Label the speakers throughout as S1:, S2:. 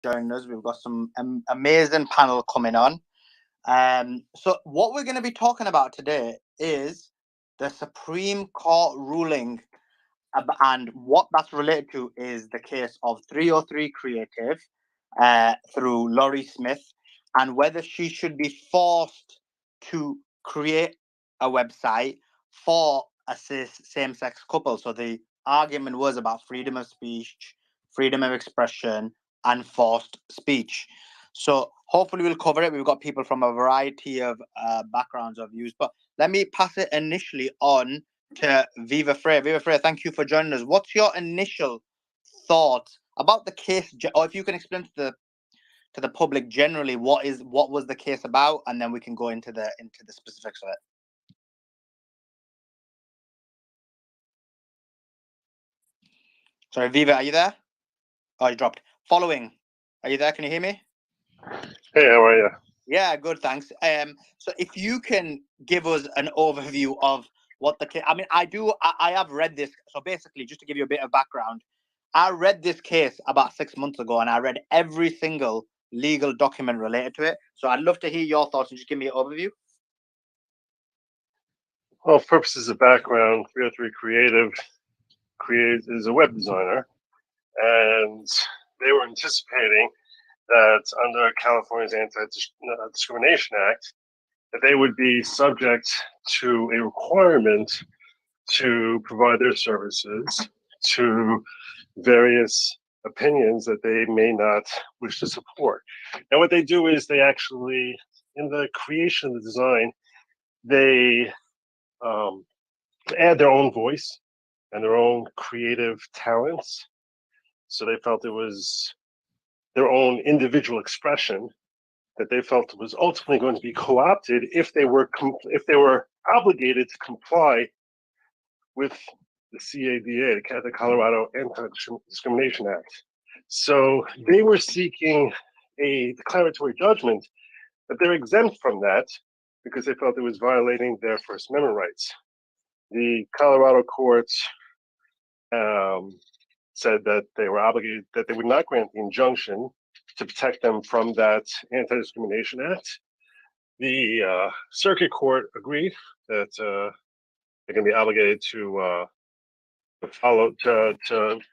S1: joining us. We've got some amazing panel coming on. So what we're going to be talking about today is the Supreme Court ruling, and what that's related to is the case of 303 Creative through Laurie Smith, and whether she should be forced to create a website for a same-sex couple. So the argument was about freedom of speech, freedom of expression, and forced speech. So hopefully we'll cover it. We've got people from a variety of backgrounds or views, but let me pass it initially on to Viva Frey. Viva Frey, thank you for joining us. What's your initial thought about the case, or if you can explain to the public generally what was the case about, and then we can go into the specifics of it. Sorry, Viva, are you there? Oh, you dropped. Following, are you there? Can you hear me?
S2: Hey, how are you?
S1: Yeah, good, thanks. So if you can give us an overview of what the case, I mean, I have read this. So basically, just to give you a bit of background, I read this case about 6 months ago, and I read every single legal document related to it. So I'd love to hear your thoughts and just give me an overview.
S2: Well, for purposes of background, 303 Creative is a web designer, and they were anticipating that under California's Anti-Discrimination Act, that they would be subject to a requirement to provide their services to various opinions that they may not wish to support. And what they do is they actually, in the creation of the design, they add their own voice and their own creative talents. So they felt it was their own individual expression that they felt was ultimately going to be co-opted if they were obligated to comply with the CADA, the Colorado Anti-Discrimination Act. So they were seeking a declaratory judgment that they're exempt from that because they felt it was violating their First Amendment rights. The Colorado courts said that they were obligated, that they would not grant the injunction to protect them from that Anti-Discrimination Act. The circuit court agreed that they're going to be obligated to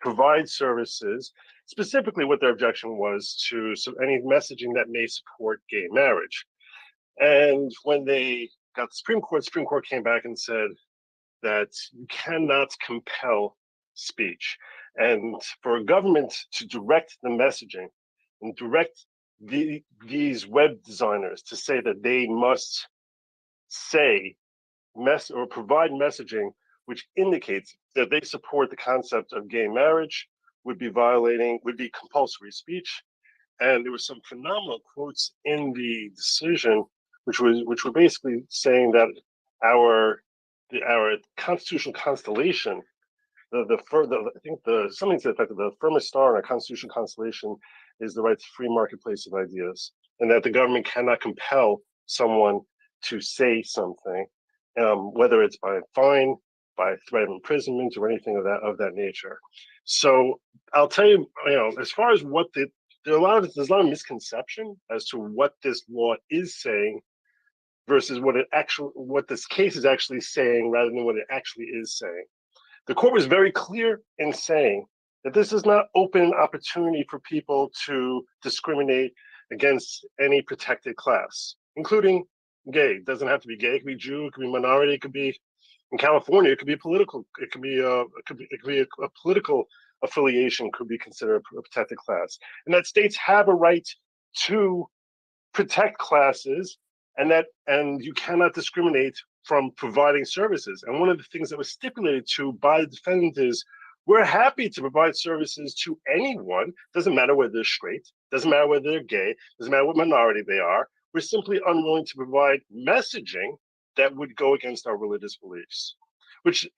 S2: provide services. Specifically, what their objection was to any messaging that may support gay marriage. And when they got the Supreme Court came back and said that you cannot compel speech. And for a government to direct the messaging and direct these web designers to say that they must or provide messaging which indicates that they support the concept of gay marriage would be compulsory speech. And there were some phenomenal quotes in the decision, which were basically saying that our constitutional constellation, something to the effect of the firmest star in our constitutional constellation is the right to free marketplace of ideas, and that the government cannot compel someone to say something, whether it's by fine, by threat of imprisonment, or anything of that nature. So I'll tell you, as far as there's a lot of misconception as to what this law is saying versus what this case is actually saying, rather than what it actually is saying. The court was very clear in saying that this is not open opportunity for people to discriminate against any protected class, including gay. It doesn't have to be gay. It could be Jew. It could be minority. It could be, in California, it could be political. It could be a political affiliation could be considered a protected class, and that states have a right to protect classes, and you cannot discriminate from providing services. And one of the things that was stipulated to by the defendant is, we're happy to provide services to anyone. Doesn't matter whether they're straight, doesn't matter whether they're gay, doesn't matter what minority they are. We're simply unwilling to provide messaging that would go against our religious beliefs. This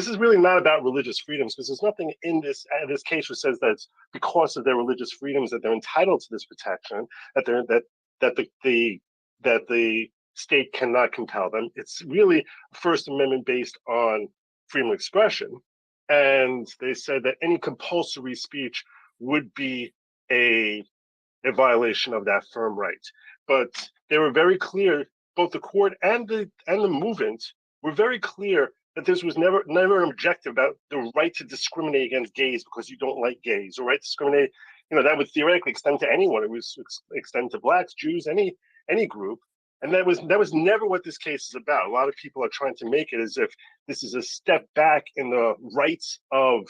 S2: is really not about religious freedoms, because there's nothing in this case which says that it's because of their religious freedoms that they're entitled to this protection, that the state cannot compel them. It's really First Amendment based on freedom of expression. And they said that any compulsory speech would be a a violation of that firm right. But they were very clear, both the court and the movement were very clear that this was never an objective about the right to discriminate against gays because you don't like gays, or right to discriminate. That would theoretically extend to anyone. It was extend to blacks, Jews, any group. And that was never what this case is about. A lot of people are trying to make it as if this is a step back in the rights of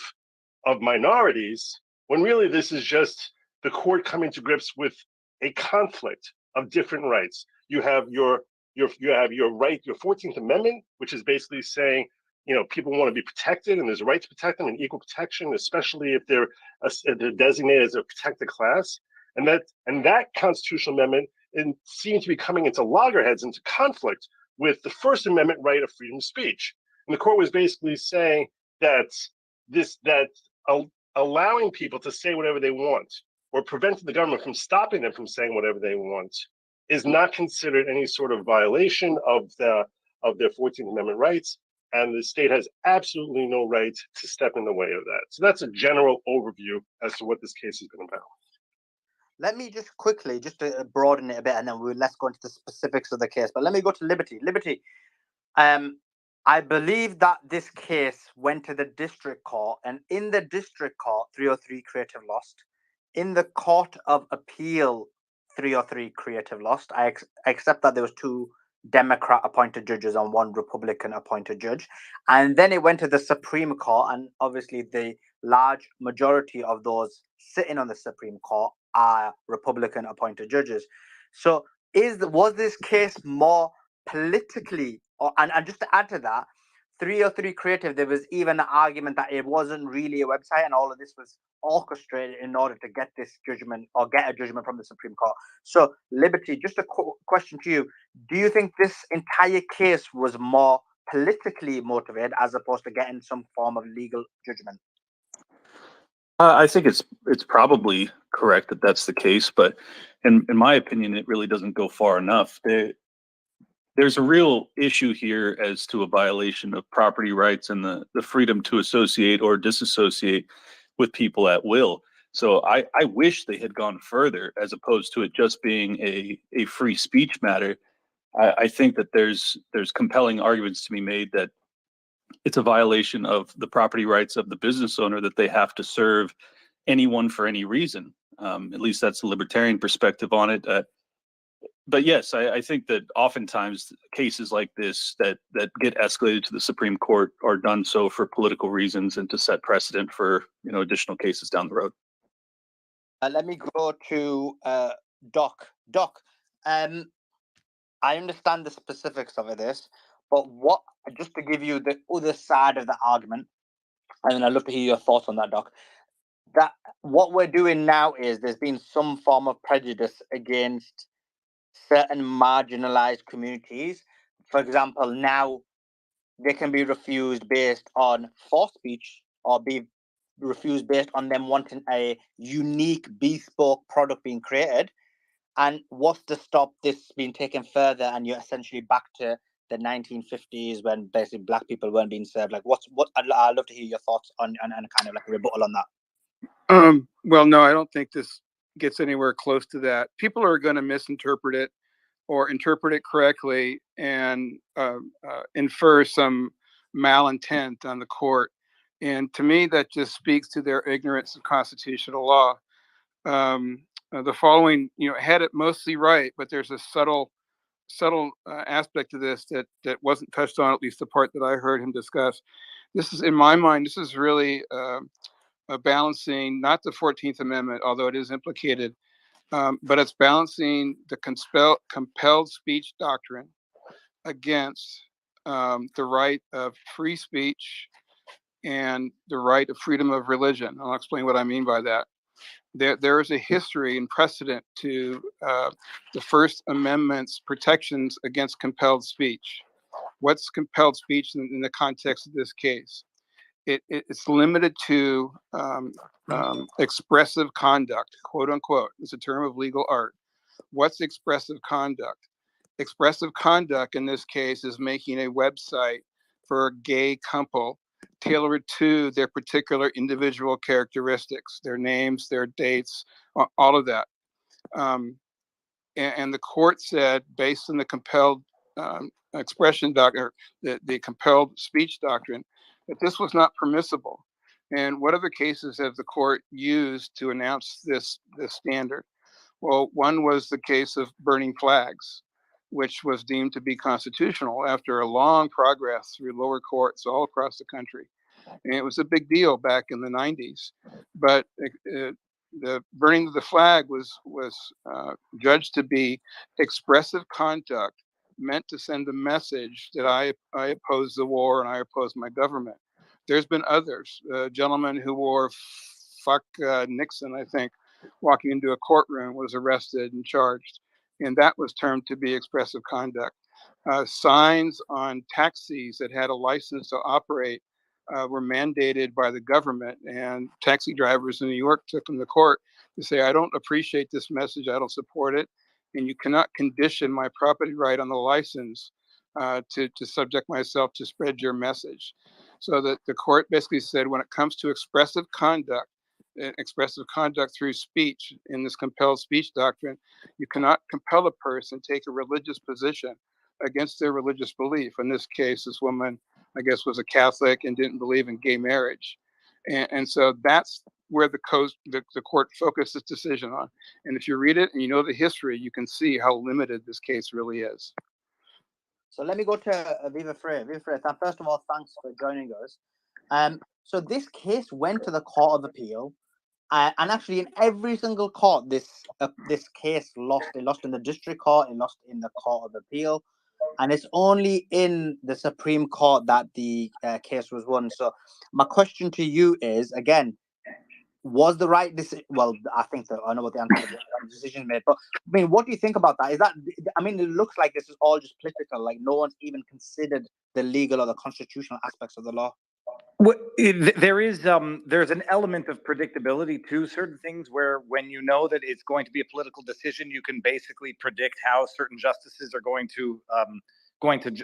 S2: minorities, when really this is just the court coming to grips with a conflict of different rights. You have your right, your 14th Amendment, which is basically saying, people want to be protected, and there's a right to protect them and equal protection, especially if they're designated as a protected class. And that constitutional amendment seems to be coming into loggerheads, into conflict with the First Amendment right of freedom of speech. And the court was basically saying that allowing people to say whatever they want, or preventing the government from stopping them from saying whatever they want, is not considered any sort of violation of their 14th Amendment rights, and the state has absolutely no right to step in the way of that. So that's a general overview as to what this case has been about.
S1: Let me just quickly, just to broaden it a bit, and then let's go into the specifics of the case. But let me go to Liberty. Liberty, I believe that this case went to the district court, and in the district court, 303 Creative lost. In the Court of Appeal, 303 Creative lost. I accept that there was 2 Democrat appointed judges and 1 Republican appointed judge. And then it went to the Supreme Court, and obviously the large majority of those sitting on the Supreme Court are Republican appointed judges. So was this case more politically, and just to add to that, 303 Creative, there was even an argument that it wasn't really a website, and all of this was orchestrated in order to get this judgment, or get a judgment from the Supreme Court. So, Liberty, just a question to you. Do you think this entire case was more politically motivated as opposed to getting some form of legal judgment?
S3: I think it's probably correct that that's the case, but in my opinion, it really doesn't go far enough. There's a real issue here as to a violation of property rights and the freedom to associate or disassociate with people at will. So I wish they had gone further, as opposed to it just being a free speech matter. I think that there's compelling arguments to be made that it's a violation of the property rights of the business owner that they have to serve anyone for any reason. At least that's the libertarian perspective on it. But yes, I think that oftentimes cases like this that get escalated to the Supreme Court are done so for political reasons and to set precedent for additional cases down the road.
S1: Let me go to Doc. Doc, I understand the specifics of this, but just to give you the other side of the argument, and I'd love to hear your thoughts on that, Doc. That what we're doing now is there's been some form of prejudice against certain marginalized communities. For example, now they can be refused based on false speech, or be refused based on them wanting a unique bespoke product being created. And what's to stop this being taken further, and you're essentially back to the 1950s when basically black people weren't being served? Like, I'd love to hear your thoughts on and kind of like a rebuttal on that.
S4: Well, no, I don't think this gets anywhere close to that. People are going to misinterpret it or interpret it correctly and infer some malintent on the court. And to me, that just speaks to their ignorance of constitutional law. The following, had it mostly right, but there's a subtle aspect to this that wasn't touched on, at least the part that I heard him discuss. This is, in my mind, this is really balancing not the 14th Amendment, although it is implicated, but it's balancing the compelled speech doctrine against the right of free speech and the right of freedom of religion. I'll explain what I mean by that. There is a history and precedent to the First Amendment's protections against compelled speech. What's compelled speech in the context of this case? It's limited to expressive conduct, quote unquote. It's a term of legal art. What's expressive conduct? Expressive conduct in this case is making a website for a gay couple tailored to their particular individual characteristics, their names, their dates, all of that. And the court said, based on the compelled expression doctrine, the compelled speech doctrine, that this was not permissible. And what other cases have the court used to announce this standard? Well, one was the case of burning flags, which was deemed to be constitutional after a long progress through lower courts all across the country. And it was a big deal back in the 90s. But the burning of the flag was judged to be expressive conduct meant to send a message that I oppose the war and I oppose my government. There's been others. A gentleman who wore fuck Nixon, I think, walking into a courtroom was arrested and charged. And that was termed to be expressive conduct. Signs on taxis that had a license to operate were mandated by the government, and taxi drivers in New York took them to court to say, I don't appreciate this message, I don't support it, and you cannot condition my property right on the license to subject myself to spread your message. So that the court basically said, when it comes to expressive conduct through speech in this compelled speech doctrine, you cannot compel a person to take a religious position against their religious belief. In this case, this woman, I guess, was a Catholic and didn't believe in gay marriage. And so that's where the court focused its decision on. And if you read it and you know the history, you can see how limited this case really is.
S1: So let me go to Viva Frey. Viva Frey, first of all, thanks for joining us. So this case went to the Court of Appeal, and actually in every single court, this case lost. It lost in the district court, it lost in the Court of Appeal, and it's only in the Supreme Court that the case was won. So my question to you is, again, was the right decision? Well, I think that I know what the answer to the decision made, but I mean, what do you think about that? Is that, I mean, it looks like this is all just political, like no one's even considered the legal or the constitutional aspects of the law.
S5: Well, there's an element of predictability to certain things where when you know that it's going to be a political decision, you can basically predict how certain justices are going to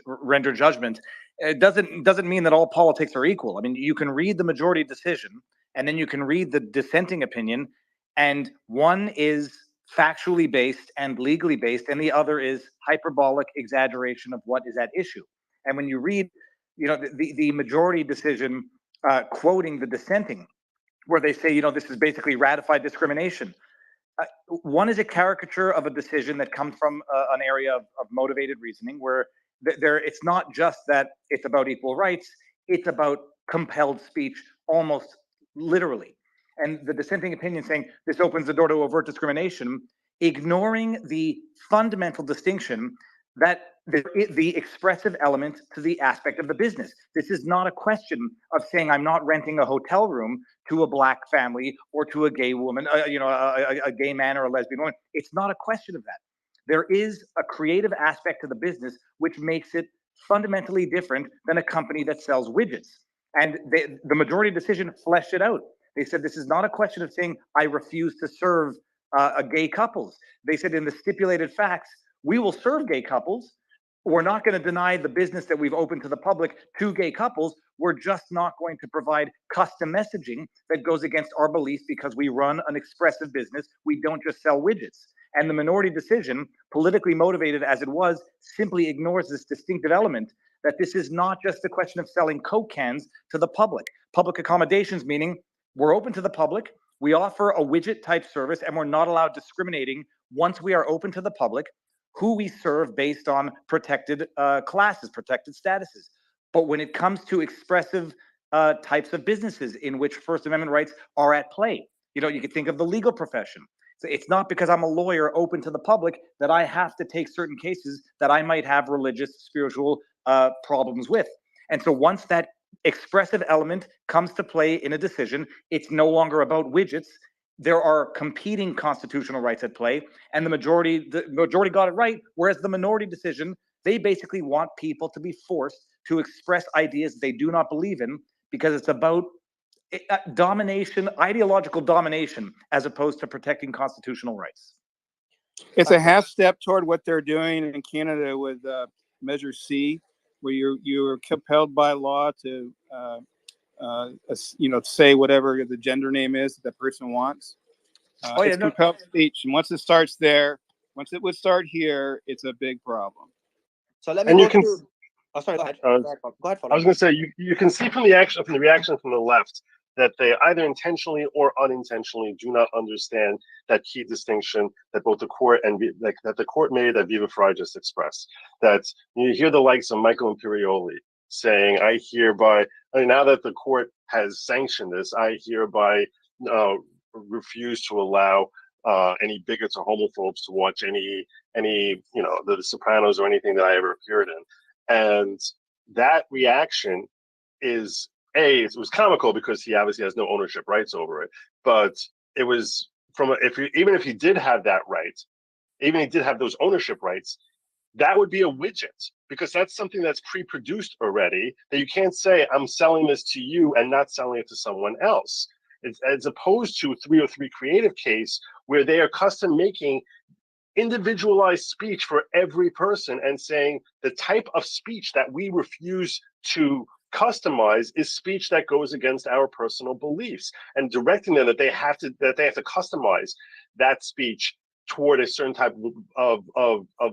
S5: render judgment. It doesn't mean that all politics are equal. I mean, you can read the majority decision and then you can read the dissenting opinion, and one is factually based and legally based, and the other is hyperbolic exaggeration of what is at issue. And when you read, the majority decision quoting the dissenting, where they say, this is basically ratified discrimination. One is a caricature of a decision that comes from an area of motivated reasoning, where it's not just that it's about equal rights, it's about compelled speech, almost literally. And the dissenting opinion saying this opens the door to overt discrimination, ignoring the fundamental distinction that the expressive element to the aspect of the business. This is not a question of saying I'm not renting a hotel room to a black family or to a gay woman, a gay man or a lesbian woman. It's not a question of that. There is a creative aspect to the business which makes it fundamentally different than a company that sells widgets. And the majority decision fleshed it out. They said this is not a question of saying I refuse to serve gay couples. They said in the stipulated facts, we will serve gay couples. We're not going to deny the business that we've opened to the public to gay couples. We're just not going to provide custom messaging that goes against our beliefs because we run an expressive business. We don't just sell widgets. And the minority decision, politically motivated as it was, simply ignores this distinctive element that this is not just a question of selling Coke cans to the public. Public accommodations, meaning we're open to the public, we offer a widget type service, and we're not allowed discriminating once we are open to the public who we serve based on protected classes, protected statuses. But when it comes to expressive types of businesses in which First Amendment rights are at play, you could think of the legal profession. So it's not because I'm a lawyer open to the public that I have to take certain cases that I might have religious, spiritual problems with. And so once that expressive element comes to play in a decision, it's no longer about widgets. There are competing constitutional rights at play, and the majority got it right, whereas the minority decision, they basically want people to be forced to express ideas they do not believe in because it's about domination, ideological domination, as opposed to protecting constitutional rights.
S4: It's a half step toward what they're doing in Canada with Measure C, where you're compelled by law to say whatever the gender name is that the person wants.
S5: Oh, yeah,
S4: It's
S5: no.
S4: compelled speech, and once it starts there, once it would start here, it's a big problem.
S1: So let me
S2: And
S1: go
S2: you can,
S1: to. Oh, sorry. Go ahead.
S2: uh,
S1: Go ahead, Go ahead,
S2: I was going to say, you can see from the reaction from the left that they either intentionally or unintentionally do not understand that key distinction that both the court and that the court made, that Viva Frei just expressed. That you hear the likes of Michael Imperioli saying, "I hereby," now that the court has sanctioned this, "I hereby refuse to allow any bigots or homophobes to watch any the Sopranos or anything that I ever appeared in," and that reaction is it was comical because he obviously has no ownership rights over it, but it was even if he did have that right, even if he did have those ownership rights, that would be a widget because that's something that's pre-produced already that you can't say I'm selling this to you and not selling it to someone else. It's, as opposed to 303 Creative case where they are custom making individualized speech for every person and saying the type of speech that we refuse to customize is speech that goes against our personal beliefs, and directing them that they have to customize that speech toward a certain type of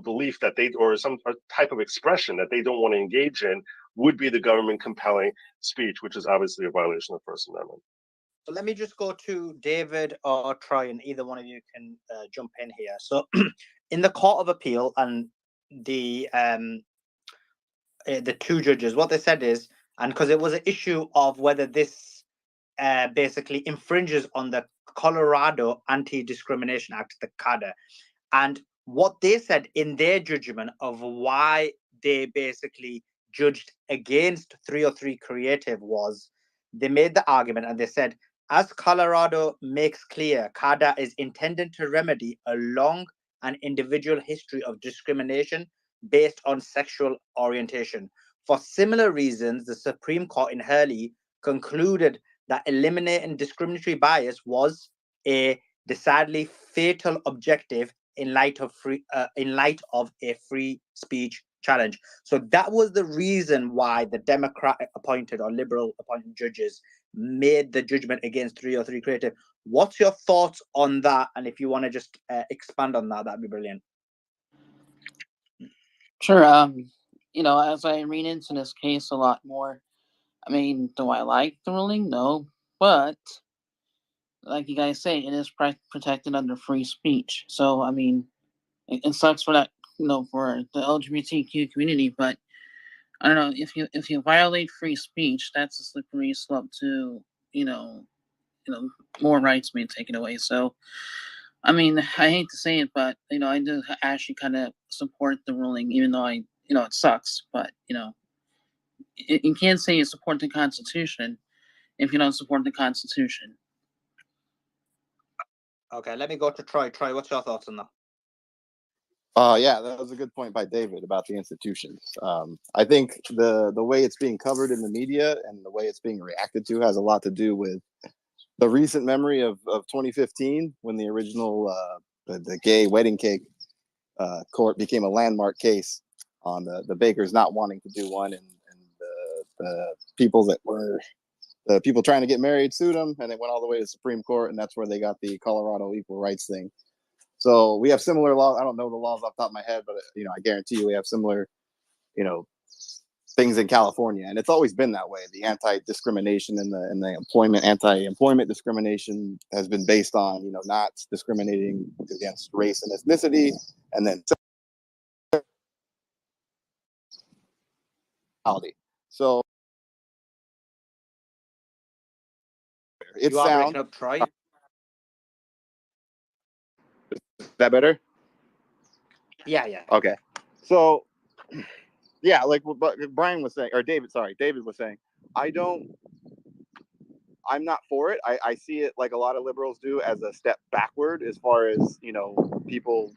S2: belief that they, or some type of expression that they don't want to engage in, would be the government compelling speech, which is obviously a violation of the First Amendment.
S1: So let me just go to David or Troy, and either one of you can jump in here. So in the Court of Appeal and the two judges, what they said is, and because it was an issue of whether this basically infringes on the Colorado Anti-Discrimination Act, the CADA, and what they said in their judgment of why they basically judged against 303 Creative was, they made the argument and they said, as Colorado makes clear, CADA is intended to remedy a long and individual history of discrimination based on sexual orientation. For similar reasons, the Supreme Court in Hurley concluded that eliminating discriminatory bias was a decidedly fatal objective in light of a free speech challenge. So that was the reason why the Democrat appointed or liberal appointed judges made the judgment against 303 Creative. What's your thoughts on that? And if you want to just expand on that, that'd be brilliant.
S6: Sure. As I read into this case a lot more, I mean, do I like the ruling? No, but like you guys say, it is protected under free speech. So, I mean, it sucks for that, for the LGBTQ community, but I don't know, if you violate free speech, that's a slippery slope to, more rights being taken away. So, I mean, I hate to say it, but I do actually kind of support the ruling, even though it sucks. But you can't say you support the Constitution if you don't support the Constitution.
S1: Okay, let me go to Troy. Troy, what's your thoughts on that?
S7: Yeah, that was a good point by David about the institutions. I think the way it's being covered in the media and the way it's being reacted to has a lot to do with the recent memory of 2015 when the original the gay wedding cake court became a landmark case on the bakers not wanting to do one, and the people that were the people trying to get married sued them, and it went all the way to the Supreme Court, and that's where they got the Colorado equal rights thing. So we have similar laws. I don't know the laws off the top of my head, but I guarantee you we have similar, things in California, and it's always been that way. The anti-discrimination and the anti-employment discrimination has been based on not discriminating against race and ethnicity, and then sexuality. So it's
S1: breaking up, Troy.
S7: Is that better?
S1: Yeah.
S7: Okay. So yeah, like what Brian was saying, or David was saying, I'm not for it. I see it like a lot of liberals do as a step backward as far as, people.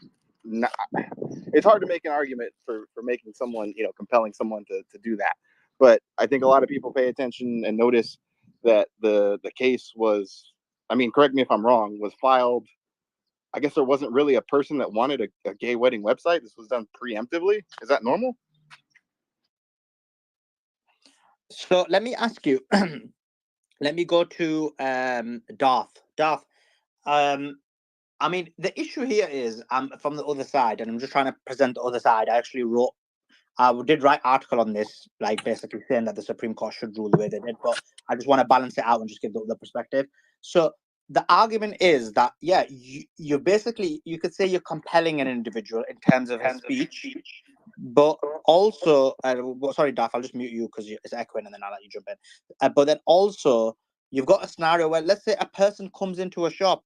S7: It's hard to make an argument for making someone, compelling someone to do that. But I think a lot of people pay attention and notice that the case was, correct me if I'm wrong, was filed. I guess there wasn't really a person that wanted a gay wedding website. This was done preemptively. Is that normal?
S1: So let me ask you, let me go to Darth. Darth, I mean, the issue here is I'm from the other side, and I'm just trying to present the other side. I did write article on this, like basically saying that the Supreme Court should rule the way they did, but I just want to balance it out and just give the other perspective. So the argument is that, yeah, you're basically, you could say you're compelling an individual in terms of his speech, but also, sorry, Daf, I'll just mute you because it's echoing and then I'll let you jump in. But then also, you've got a scenario where, let's say a person comes into a shop,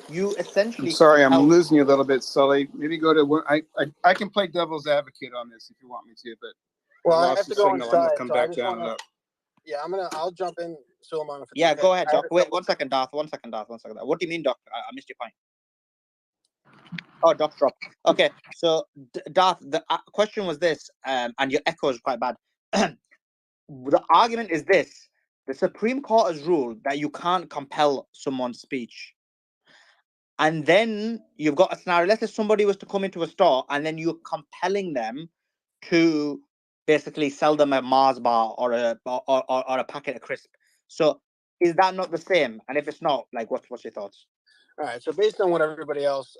S1: you essentially.
S4: I'm sorry, I'm
S1: compel.
S4: losing you a little bit, Sully. Maybe go to I can play devil's advocate on this if you want me to, but
S8: Well, I
S4: lost
S8: have
S4: the
S8: to go
S4: signal. I'm
S8: inside,
S4: gonna come
S8: so I
S4: back
S8: just
S4: down
S8: want
S4: and
S8: to.
S4: up.
S8: Yeah, I'll jump in, Suleiman. If it's
S1: Yeah,
S8: okay.
S1: go ahead,
S8: I have
S1: Doc.
S8: a
S1: Wait,
S8: couple-
S1: 1 second, Darth. 1 second, Darth. 1 second. What do you mean, Doc? I missed your point. Oh, Doc dropped. Okay, so Darth, the question was this, and your echo is quite bad. The argument is this: the Supreme Court has ruled that you can't compel someone's speech, and then you've got a scenario. Let's say somebody was to come into a store, and then you're compelling them to basically sell them a Mars bar or a packet of crisp. So, is that not the same? And if it's not, like, what's your thoughts?
S8: All right. So based on what everybody else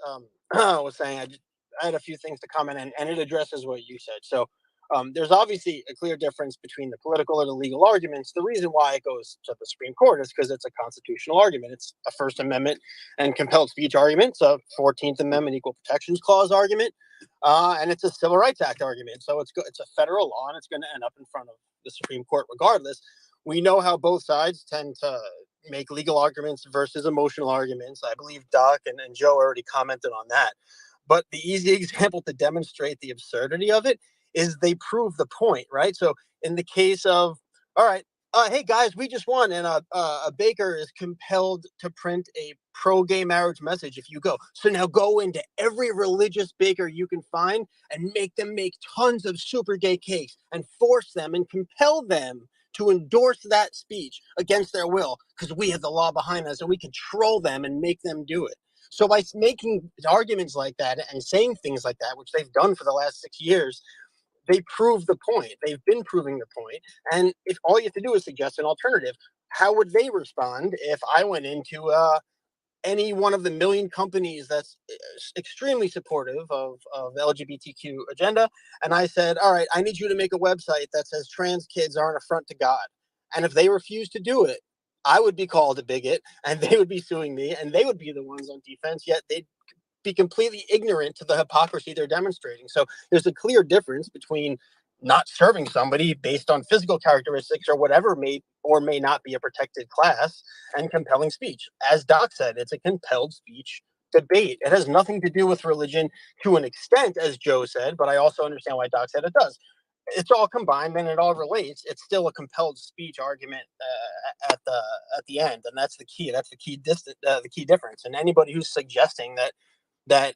S8: was saying, I had a few things to comment, and it addresses what you said. So there's obviously a clear difference between the political and the legal arguments. The reason why it goes to the Supreme Court is because it's a constitutional argument. It's a First Amendment and compelled speech argument. It's a 14th Amendment Equal Protections Clause argument, and it's a Civil Rights Act argument. So it's a federal law, and it's going to end up in front of the Supreme Court regardless. We know how both sides tend to make legal arguments versus emotional arguments. I believe Doc and Joe already commented on that. But the easy example to demonstrate the absurdity of it is they prove the point, right? So in the case of, all right, hey guys, we just won, and a baker is compelled to print a pro-gay marriage message if you go. So now go into every religious baker you can find and make them make tons of super gay cakes and force them and compel them to endorse that speech against their will, because we have the law behind us and we control them and make them do it. So by making arguments like that and saying things like that, which they've done for the last 6 years, they prove the point. They've been proving the point. And if all you have to do is suggest an alternative, how would they respond if I went into any one of the million companies that's extremely supportive of LGBTQ agenda, and I said, all right, I need you to make a website that says trans kids are an affront to God. And if they refuse to do it, I would be called a bigot, and they would be suing me, and they would be the ones on defense, yet they'd be completely ignorant to the hypocrisy they're demonstrating. So there's a clear difference between not serving somebody based on physical characteristics or whatever may or may not be a protected class, and compelling speech. As Doc said, it's a compelled speech debate. It has nothing to do with religion to an extent, as Joe said, but I also understand why Doc said it does. It's all combined and it all relates. It's still a compelled speech argument at the end, and that's the key. That's the key difference. And anybody who's suggesting that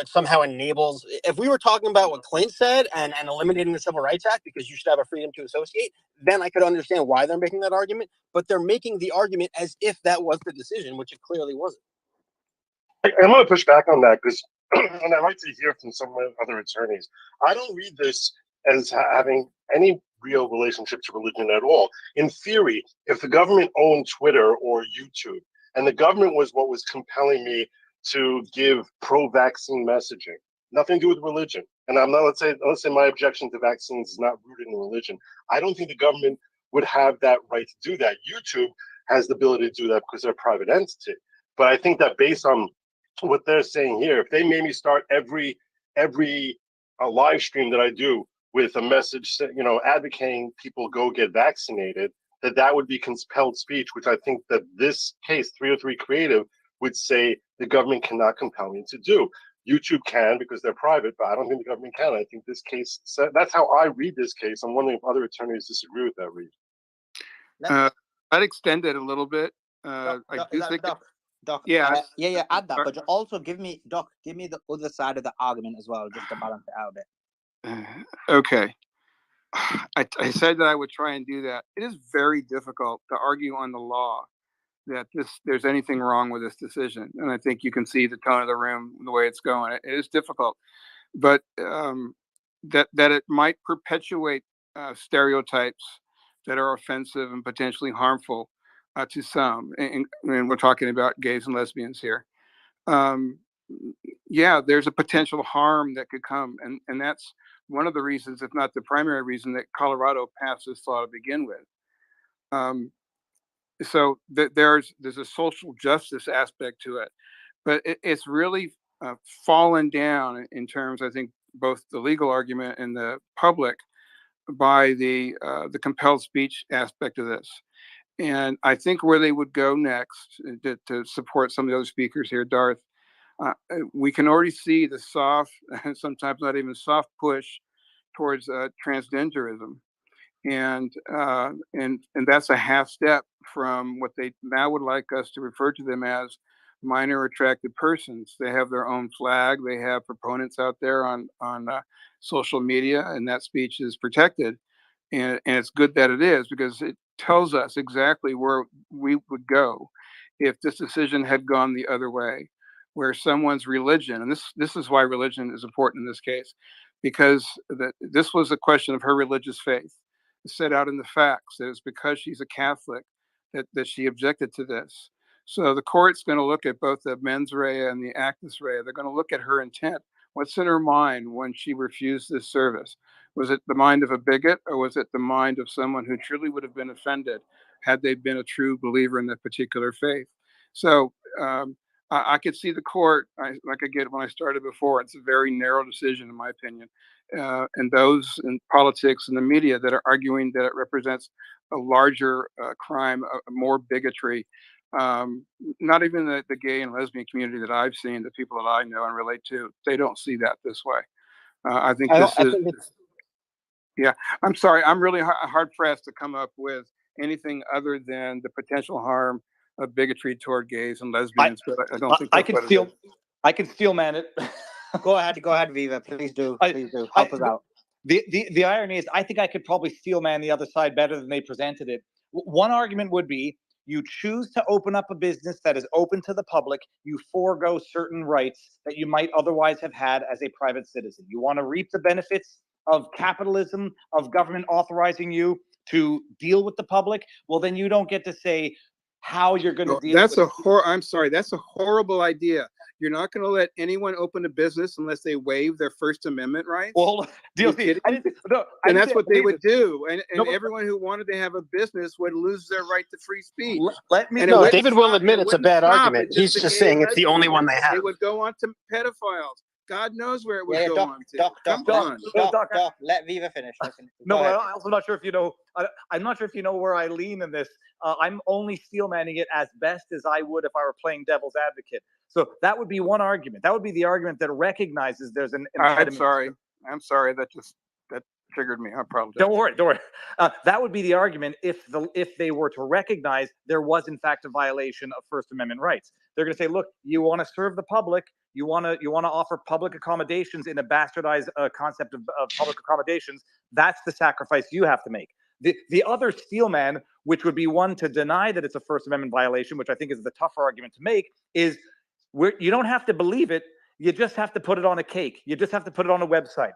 S8: it somehow enables, if we were talking about what Clint said and eliminating the Civil Rights Act because you should have a freedom to associate, then I could understand why they're making that argument. But they're making the argument as if that was the decision, which it clearly wasn't.
S2: I'm going to push back on that because, and I'd like to hear from some other attorneys. I don't read this as having any real relationship to religion at all. In theory, if the government owned Twitter or YouTube, and the government was what was compelling me to give pro-vaccine messaging, nothing to do with religion. And I'm not, let's say my objection to vaccines is not rooted in religion. I don't think the government would have that right to do that. YouTube has the ability to do that because they're a private entity. But I think that based on what they're saying here, if they made me start every live stream that I do with a message, advocating people go get vaccinated, that would be compelled speech, which I think that this case, 303 Creative, would say the government cannot compel me to do. YouTube can because they're private, but I don't think the government can. I think this case, that's how I read this case. I'm wondering if other attorneys disagree with that read.
S4: I'd extend it a little bit.
S1: Doc,
S4: yeah,
S1: add that, but also give me the other side of the argument as well, just to balance it out a bit.
S4: Okay. I said that I would try and do that. It is very difficult to argue on the law that there's anything wrong with this decision, and I think you can see the tone of the room, the way it's going. It is difficult, but that it might perpetuate stereotypes that are offensive and potentially harmful to some, and we're talking about gays and lesbians here. yeah, there's a potential harm that could come, and that's one of the reasons, if not the primary reason, that Colorado passed this law to begin with. So there's a social justice aspect to it, but it's really fallen down in terms, I think, both the legal argument and the public by the compelled speech aspect of this. And I think where they would go next to support some of the other speakers here, Darth, we can already see the soft, sometimes not even soft push towards transgenderism. And that's a half step from what they now would like us to refer to them as minor attracted persons. They have their own flag. They have proponents out there on social media, and that speech is protected. And it's good that it is, because it tells us exactly where we would go if this decision had gone the other way, where someone's religion, and this is why religion is important in this case, because this was a question of her religious faith. It's set out in the facts that it's because she's a Catholic that she objected to this. So the court's going to look at both the mens rea and the actus rea. They're going to look at her intent. What's in her mind when she refused this service? Was it the mind of a bigot, or was it the mind of someone who truly would have been offended had they been a true believer in that particular faith? So I could see the court, like I get when I started before, it's a very narrow decision, in my opinion. And those in politics and the media that are arguing that it represents a larger crime, more bigotry. Not even the gay and lesbian community that I've seen, the people that I know and relate to, they don't see that this way. I think yeah, I'm sorry. I'm really hard pressed to come up with anything other than the potential harm of bigotry toward gays and lesbians. But I don't think
S5: I can steel man it.
S1: Go ahead, Viva. Please do. Help us out.
S5: The irony is, I think I could probably steel man the other side better than they presented it. One argument would be, you choose to open up a business that is open to the public, you forego certain rights that you might otherwise have had as a private citizen. You want to reap the benefits of capitalism, of government authorizing you to deal with the public. Well, then you don't get to say how you're going to deal with
S4: I'm sorry, that's a horrible idea. You're not going to let anyone open a business unless they waive their First Amendment rights.
S5: Well,
S4: and that's what they would do. And everyone who wanted to have a business would lose their right to free speech.
S8: David will admit it's a bad argument. He's just saying it's the only one they have.
S4: It would go on to pedophiles. God knows where it would go on to.
S1: Doc, let Viva finish.
S5: I'm also not sure if you know. I'm not sure if you know where I lean in this. I'm only steel manning it as best as I would if I were playing devil's advocate. So that would be one argument. That would be the argument that recognizes there's an impediment.
S4: I'm sorry. That triggered me. I apologize.
S5: Don't worry. That would be the argument if they were to recognize there was in fact a violation of First Amendment rights. They're going to say, look, you want to serve the public. You want to offer public accommodations in a bastardized concept of public accommodations. That's the sacrifice you have to make. The other steel man, which would be one to deny that it's a First Amendment violation, which I think is the tougher argument to make, is you don't have to believe it. You just have to put it on a cake. You just have to put it on a website.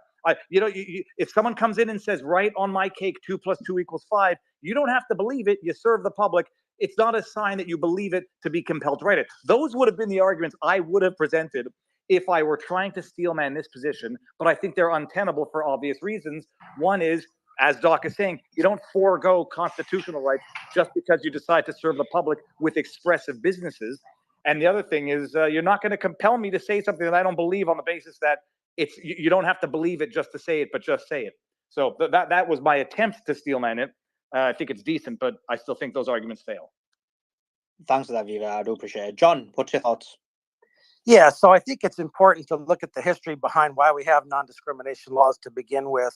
S5: If someone comes in and says, right on my cake, 2 + 2 = 5, you don't have to believe it. You serve the public. It's not a sign that you believe it to be compelled to write it. Those would have been the arguments I would have presented if I were trying to steel man this position, but I think they're untenable for obvious reasons. One is, as Doc is saying, you don't forego constitutional rights just because you decide to serve the public with expressive businesses. And the other thing is, you're not going to compel me to say something that I don't believe on the basis that you don't have to believe it just to say it, but just say it. So that was my attempt to steel man it. I think it's decent, but I still think those arguments fail.
S1: Thanks for that, Viva. I do appreciate it. John, what's your thoughts?
S9: Yeah, so I think it's important to look at the history behind why we have non-discrimination laws to begin with.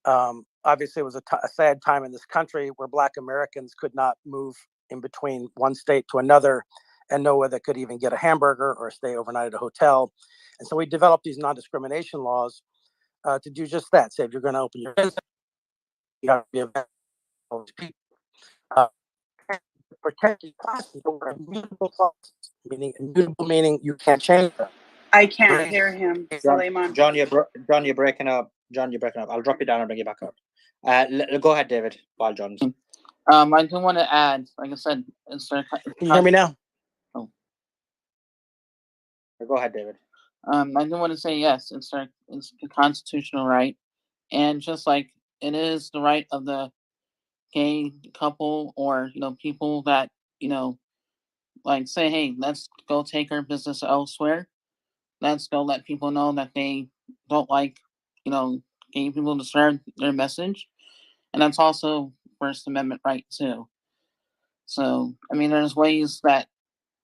S9: Obviously, it was a sad time in this country where Black Americans could not move in between one state to another and know whether they could even get a hamburger or stay overnight at a hotel. And so we developed these non-discrimination laws to do just that. Say, if you're going to open your business, you have to be available to people. Protected classes are immutable classes, meaning you can't change them.
S10: I can't hear him.
S1: John, you're breaking up. I'll drop you down and bring you back up. Go ahead, David, while John's.
S6: I do want to add, like I said,
S9: can you hear me now?
S6: Oh.
S1: Go ahead, David.
S6: I do want to say yes, it's a constitutional right, and just like it is the right of the gay couple or people that like say, hey, let's go take our business elsewhere. Let's go let people know that they don't like gay people to share their message, and that's also First Amendment right too. So I mean, there's ways that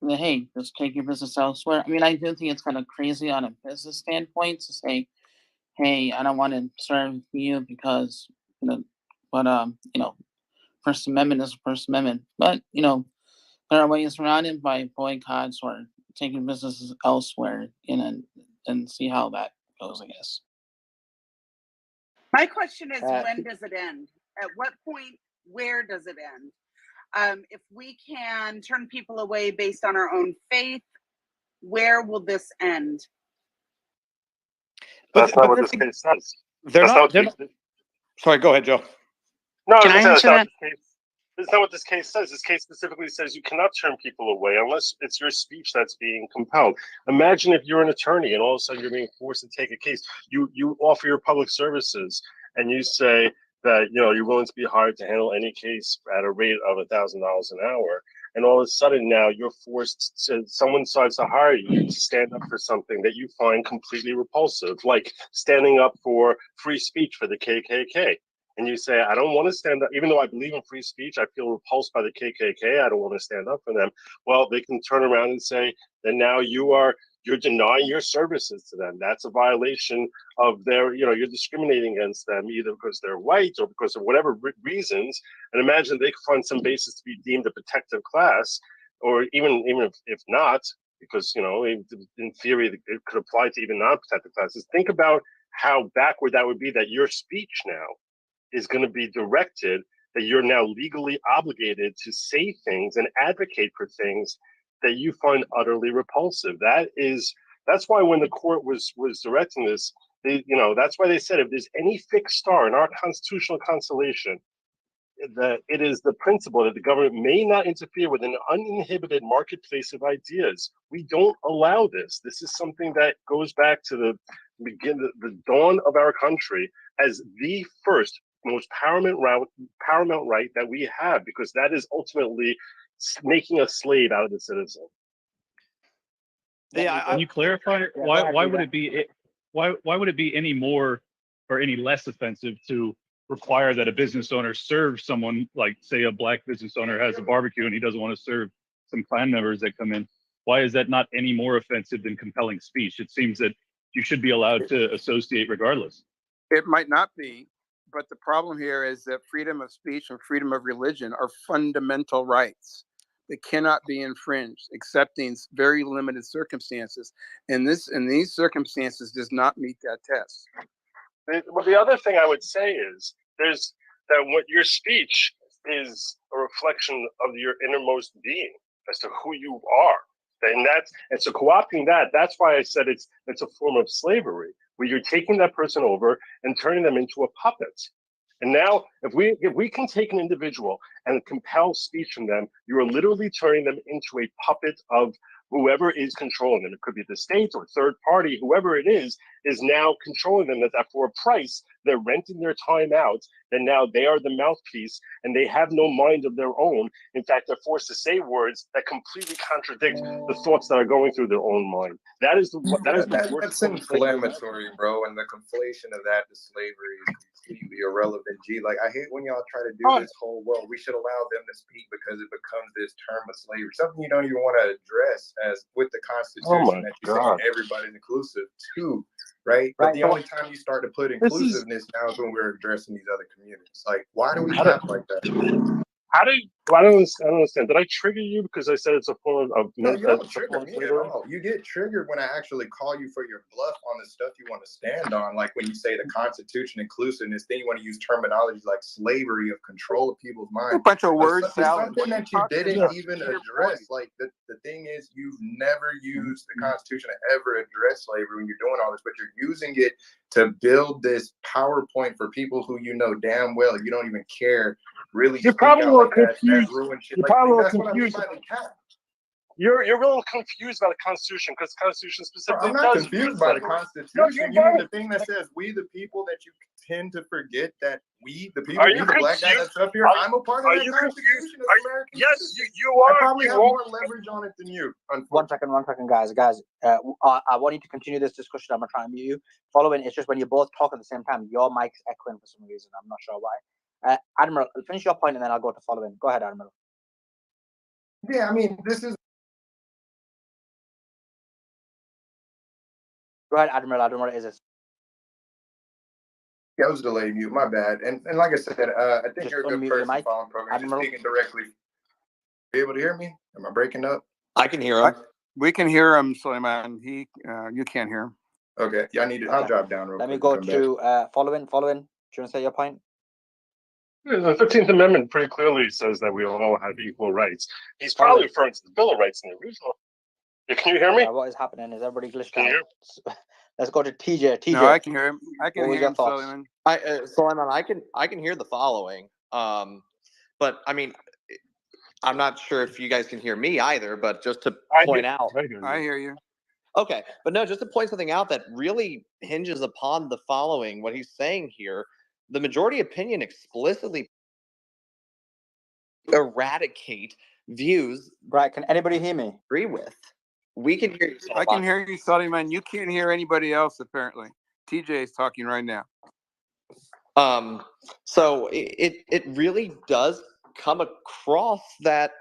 S6: hey, just take your business elsewhere. I mean, I do think it's kind of crazy on a business standpoint to say, hey, I don't want to serve you because but First Amendment is First Amendment. But there are ways around it by boycotts or taking businesses elsewhere, and see how that goes, I guess.
S10: My question is, when does it end? At what point? Where does it end? If we can turn people away based on our own faith, where will this end?
S2: That's not what this case says.
S5: They're not. Sorry, go ahead, Joe.
S2: No,
S6: Can I answer that?
S2: That's not what this case says. This case specifically says you cannot turn people away unless it's your speech that's being compelled. Imagine if you're an attorney and all of a sudden you're being forced to take a case. You offer your public services and you say that you're willing to be hired to handle any case at a rate of $1,000 an hour, and all of a sudden now you're forced to, someone decides to hire you to stand up for something that you find completely repulsive, like standing up for free speech for the KKK. And you say, I don't want to stand up, even though I believe in free speech, I feel repulsed by the KKK, I don't want to stand up for them. Well, they can turn around and say that now you're denying your services to them. That's a violation of their, you're discriminating against them either because they're white or because of whatever reasons. And imagine they could find some basis to be deemed a protected class, or even if not, because, in theory, it could apply to even non-protected classes. Think about how backward that would be, that your speech now is going to be directed, that you're now legally obligated to say things and advocate for things that you find utterly repulsive. That's why when the court was directing this, that's why they said if there's any fixed star in our constitutional constellation, that it is the principle that the government may not interfere with an uninhibited marketplace of ideas. We don't allow this. This is something that goes back to the dawn of our country as the first most paramount right that we have, because that is ultimately making a slave out of the citizen.
S3: Yeah, can you clarify why would it be any more or any less offensive to require that a business owner serve someone, like say a black business owner has a barbecue and he doesn't want to serve some Klan members that come in? Why is that not any more offensive than compelling speech? It seems that you should be allowed to associate regardless.
S4: It might not be, but the problem here is that freedom of speech and freedom of religion are fundamental rights. They cannot be infringed, except in very limited circumstances. And these circumstances does not meet that test.
S2: Well, the other thing I would say is that what your speech is a reflection of your innermost being as to who you are. And so co-opting that's why I said it's a form of slavery, where you're taking that person over and turning them into a puppet. And now, if we can take an individual and compel speech from them, you are literally turning them into a puppet of whoever is controlling them. It could be the state or third party, whoever it is now controlling them, that for a price, they're renting their time out, and now they are the mouthpiece, and they have no mind of their own. In fact, they're forced to say words that completely contradict the thoughts that are going through their own mind. That's
S11: inflammatory, bro, and the conflation of that to slavery is completely irrelevant. Like, I hate when y'all try to do this whole, well, we should allow them to speak because it becomes this term of slavery, something you don't even want to address as with the Constitution that you're saying everybody's inclusive too, right? But the only time you start to put inclusiveness now is when we're addressing these other communities. Like, why do we talk like that?
S2: I don't understand. Did I trigger you because I said it's a form of
S11: no, you don't trigger me at all. You get triggered when I actually call you for your bluff on the stuff you want to stand on. Like when you say the Constitution, inclusiveness, then you want to use terminology like slavery of control of people's minds.
S4: A bunch of words.
S11: Something that you didn't even address. Like the thing is, you've never used the Constitution to ever address slavery when you're doing all this, but you're using it to build this PowerPoint for people who you know damn well you don't even care. Really,
S2: you're probably a little confused.
S11: You're probably a little confused.
S2: You're a little confused by the Constitution because the Constitution specifically
S11: I'm not
S2: does
S11: confused
S2: use
S11: by
S2: it.
S11: the Constitution.
S2: No, you're
S11: You mean
S2: not.
S11: the thing that says "we the people" that you tend to forget that we the people,
S2: Are
S11: me
S2: you
S11: the black guy
S2: confused?
S11: that's up here, I'm a part of
S2: Are
S11: that
S2: you
S11: Constitution
S2: confused?
S11: as an American
S2: Yes,
S11: citizen.
S2: you
S11: I
S2: are.
S11: probably
S2: You
S11: have
S2: won't.
S11: more leverage on it than you.
S1: One second. Guys. I want you to continue this discussion. I'm going to try and mute you. Following, it's just when you both talk at the same time, your mic's echoing for some reason. I'm not sure why. Admiral, finish your point and then I'll go to following. Go ahead, Admiral.
S11: Yeah, I mean, this is.
S1: Go ahead, Admiral. I don't know what it is.
S11: Yeah, it was delayed mute. My bad. And like I said, I think
S1: Just
S11: you're a good
S1: unmute your
S11: person
S1: mic,
S11: following programs. You're
S1: Admiral.
S11: speaking directly. Be able to hear me? Am I breaking up?
S12: I can hear him.
S4: We can hear him, Suleiman. You can't hear him.
S11: Okay. Yeah, I need to. I'll drop down real quick.
S1: Let me go to following. Do you want to say your point?
S2: The 15th Amendment pretty clearly says that we all have equal rights. He's probably referring to the Bill of Rights in the original. Can you hear me?
S1: What is happening? Is everybody glitched
S2: Can you
S1: out? Let's go to TJ. TJ.
S4: No, I can hear him. I can
S1: What was
S4: hear
S1: your
S4: him,
S1: thoughts?
S4: Suleiman.
S12: Suleiman, I can hear the following. But I mean, I'm not sure if you guys can hear me either, but just to point out.
S4: I hear you.
S12: Okay, but no, just to point something out that really hinges upon the following, what he's saying here, the majority opinion explicitly eradicate views.
S1: Right, can anybody hear me?
S12: Agree with. We can hear you,
S4: I can hear you, Suleiman. You can't hear anybody else, apparently. TJ is talking right now.
S12: So it really does come across that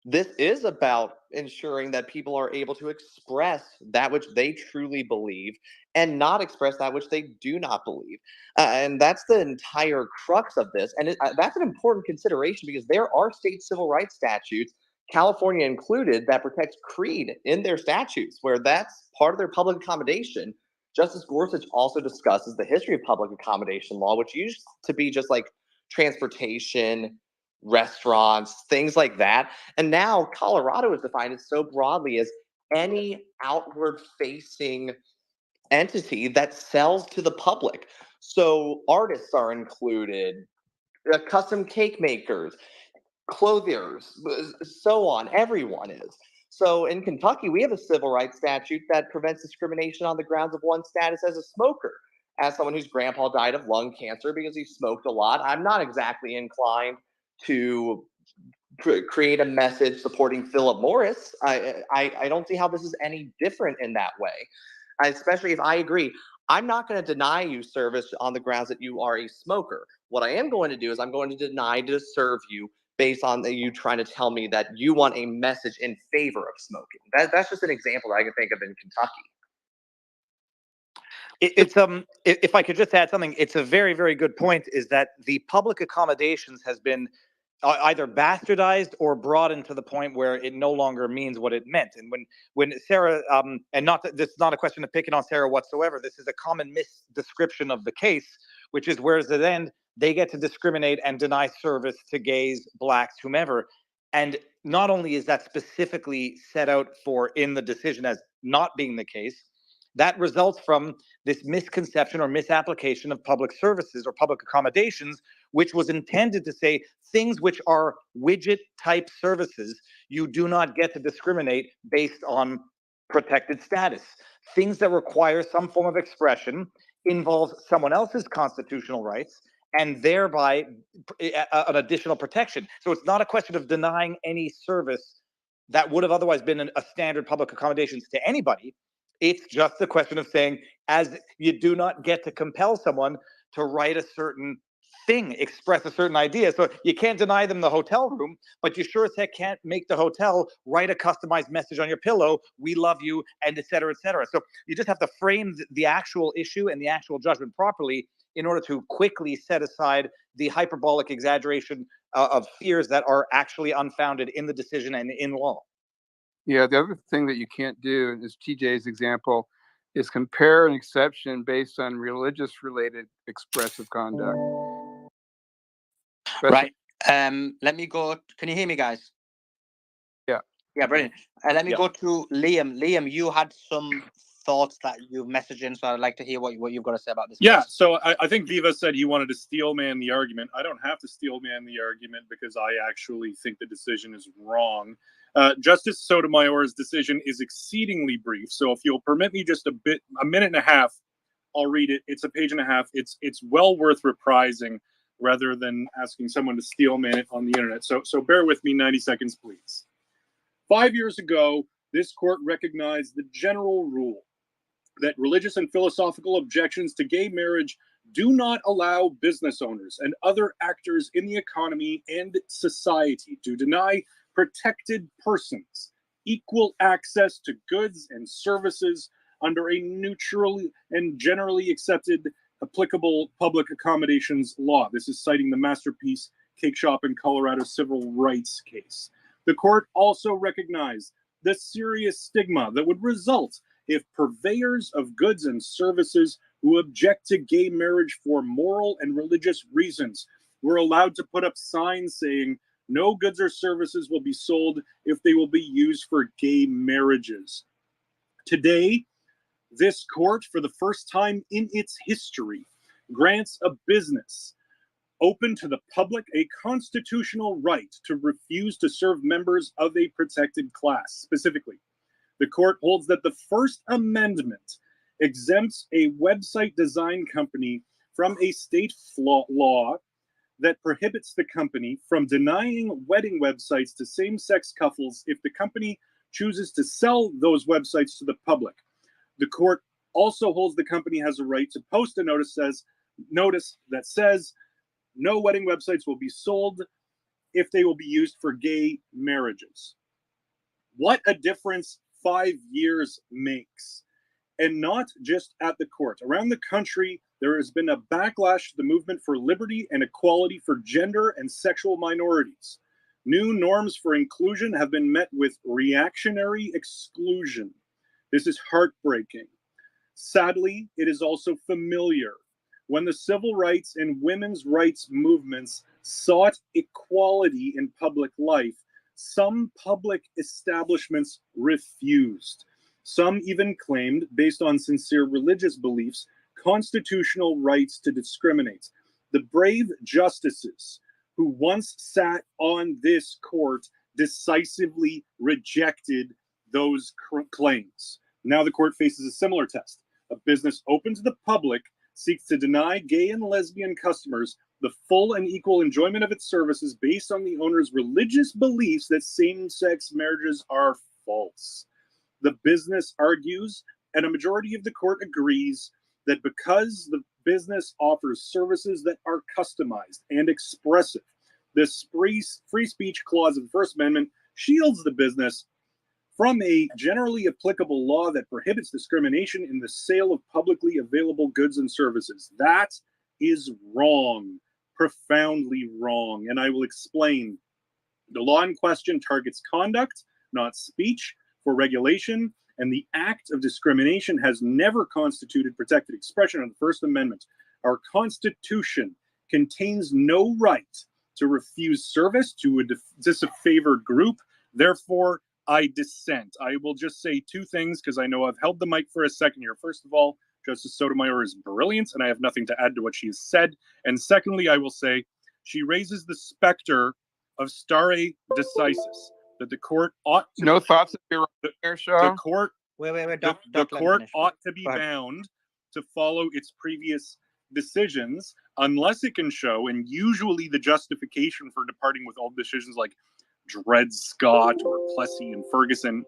S12: this is about ensuring that people are able to express that which they truly believe and not express that which they do not believe. And that's the entire crux of this. And that's an important consideration because there are state civil rights statutes, California included, that protects creed in their statutes, where that's part of their public accommodation. Justice Gorsuch also discusses the history of public accommodation law, which used to be just like transportation, restaurants, things like that. And now Colorado is defined so broadly as any outward facing entity that sells to the public. So artists are included, custom cake makers, clothiers, so on. Everyone is. So in Kentucky, we have a civil rights statute that prevents discrimination on the grounds of one's status as a smoker. As someone whose grandpa died of lung cancer because he smoked a lot, I'm not exactly inclined to create a message supporting Philip Morris. I don't see how this is any different in that way, especially if I agree. I'm not going to deny you service on the grounds that you are a smoker. What I am going to do is I'm going to deny to serve you based on you trying to tell me that you want a message in favor of smoking. That's just an example that I can think of in Kentucky.
S5: If I could just add something, it's a very, very good point, is that the public accommodations has been either bastardized or broadened to the point where it no longer means what it meant. And when Sarah, and this is not a question of picking on Sarah whatsoever, this is a common misdescription of the case, which is whereas at the end, they get to discriminate and deny service to gays, blacks, whomever. And not only is that specifically set out for in the decision as not being the case, that results from this misconception or misapplication of public services or public accommodations, which was intended to say things which are widget type services, you do not get to discriminate based on protected status. Things that require some form of expression involves someone else's constitutional rights and thereby an additional protection. So it's not a question of denying any service that would have otherwise been a standard public accommodations to anybody. It's just a question of saying, as you do not get to compel someone to write a certain thing, express a certain idea. So you can't deny them the hotel room, but you sure as heck can't make the hotel write a customized message on your pillow, we love you, and et cetera, et cetera. So you just have to frame the actual issue and the actual judgment properly in order to quickly set aside the hyperbolic exaggeration of fears that are actually unfounded in the decision and in law.
S4: Yeah, the other thing that you can't do is TJ's example is compare an exception based on religious related expressive conduct.
S1: Right. Let me go. Can you hear me, guys?
S4: Yeah.
S1: Yeah, brilliant. Let me go to Liam. Liam, you had some thoughts that you've messaged in, so I'd like to hear what you've got to say about this.
S3: Yeah, so I think Viva said he wanted to steel man the argument. I don't have to steel man the argument because I actually think the decision is wrong.
S13: Justice Sotomayor's decision is exceedingly brief, so if you'll permit me just a minute and a half, I'll read it. It's a page and a half. It's well worth reprising rather than asking someone to steelman it on the internet. So bear with me 90 seconds, please. 5 years ago, this court recognized the general rule that religious and philosophical objections to gay marriage do not allow business owners and other actors in the economy and society to deny protected persons equal access to goods and services under a neutral and generally accepted applicable public accommodations law. This is citing the Masterpiece Cake Shop in Colorado civil rights case. The court also recognized the serious stigma that would result if purveyors of goods and services who object to gay marriage for moral and religious reasons were allowed to put up signs saying no goods or services will be sold if they will be used for gay marriages. Today, this court, for the first time in its history, grants a business open to the public a constitutional right to refuse to serve members of a protected class. Specifically, the court holds that the First Amendment exempts a website design company from a state law that prohibits the company from denying wedding websites to same-sex couples if the company chooses to sell those websites to the public. The court also holds the company has a right to post a notice that says no wedding websites will be sold if they will be used for gay marriages. What a difference 5 years makes. And not just at the court. Around the country, there has been a backlash to the movement for liberty and equality for gender and sexual minorities. New norms for inclusion have been met with reactionary exclusion. This is heartbreaking. Sadly, it is also familiar. When the civil rights and women's rights movements sought equality in public life, some public establishments refused. Some even claimed, based on sincere religious beliefs, constitutional rights to discriminate. The brave justices who once sat on this court decisively rejected those claims. Now the court faces a similar test. A business open to the public seeks to deny gay and lesbian customers the full and equal enjoyment of its services based on the owner's religious beliefs that same-sex marriages are false. The business argues, and a majority of the court agrees, that because the business offers services that are customized and expressive, this free speech clause of the First Amendment shields the business from a generally applicable law that prohibits discrimination in the sale of publicly available goods and services. That is wrong, profoundly wrong, and I will explain. The law in question targets conduct, not speech, for regulation, and the act of discrimination has never constituted protected expression of the First Amendment. Our Constitution contains no right to refuse service to a disfavored group. Therefore, I dissent. I will just say two things because I know I've held the mic for a second here. First of all, Justice Sotomayor is brilliant, and I have nothing to add to what she has said. And secondly, I will say she raises the specter of stare decisis, that the court ought to...
S4: No thoughts of your there, Shaw?
S1: The court ought to be bound to follow its previous decisions unless it can show, and usually the justification for departing with old decisions like Dred Scott or Plessy and Ferguson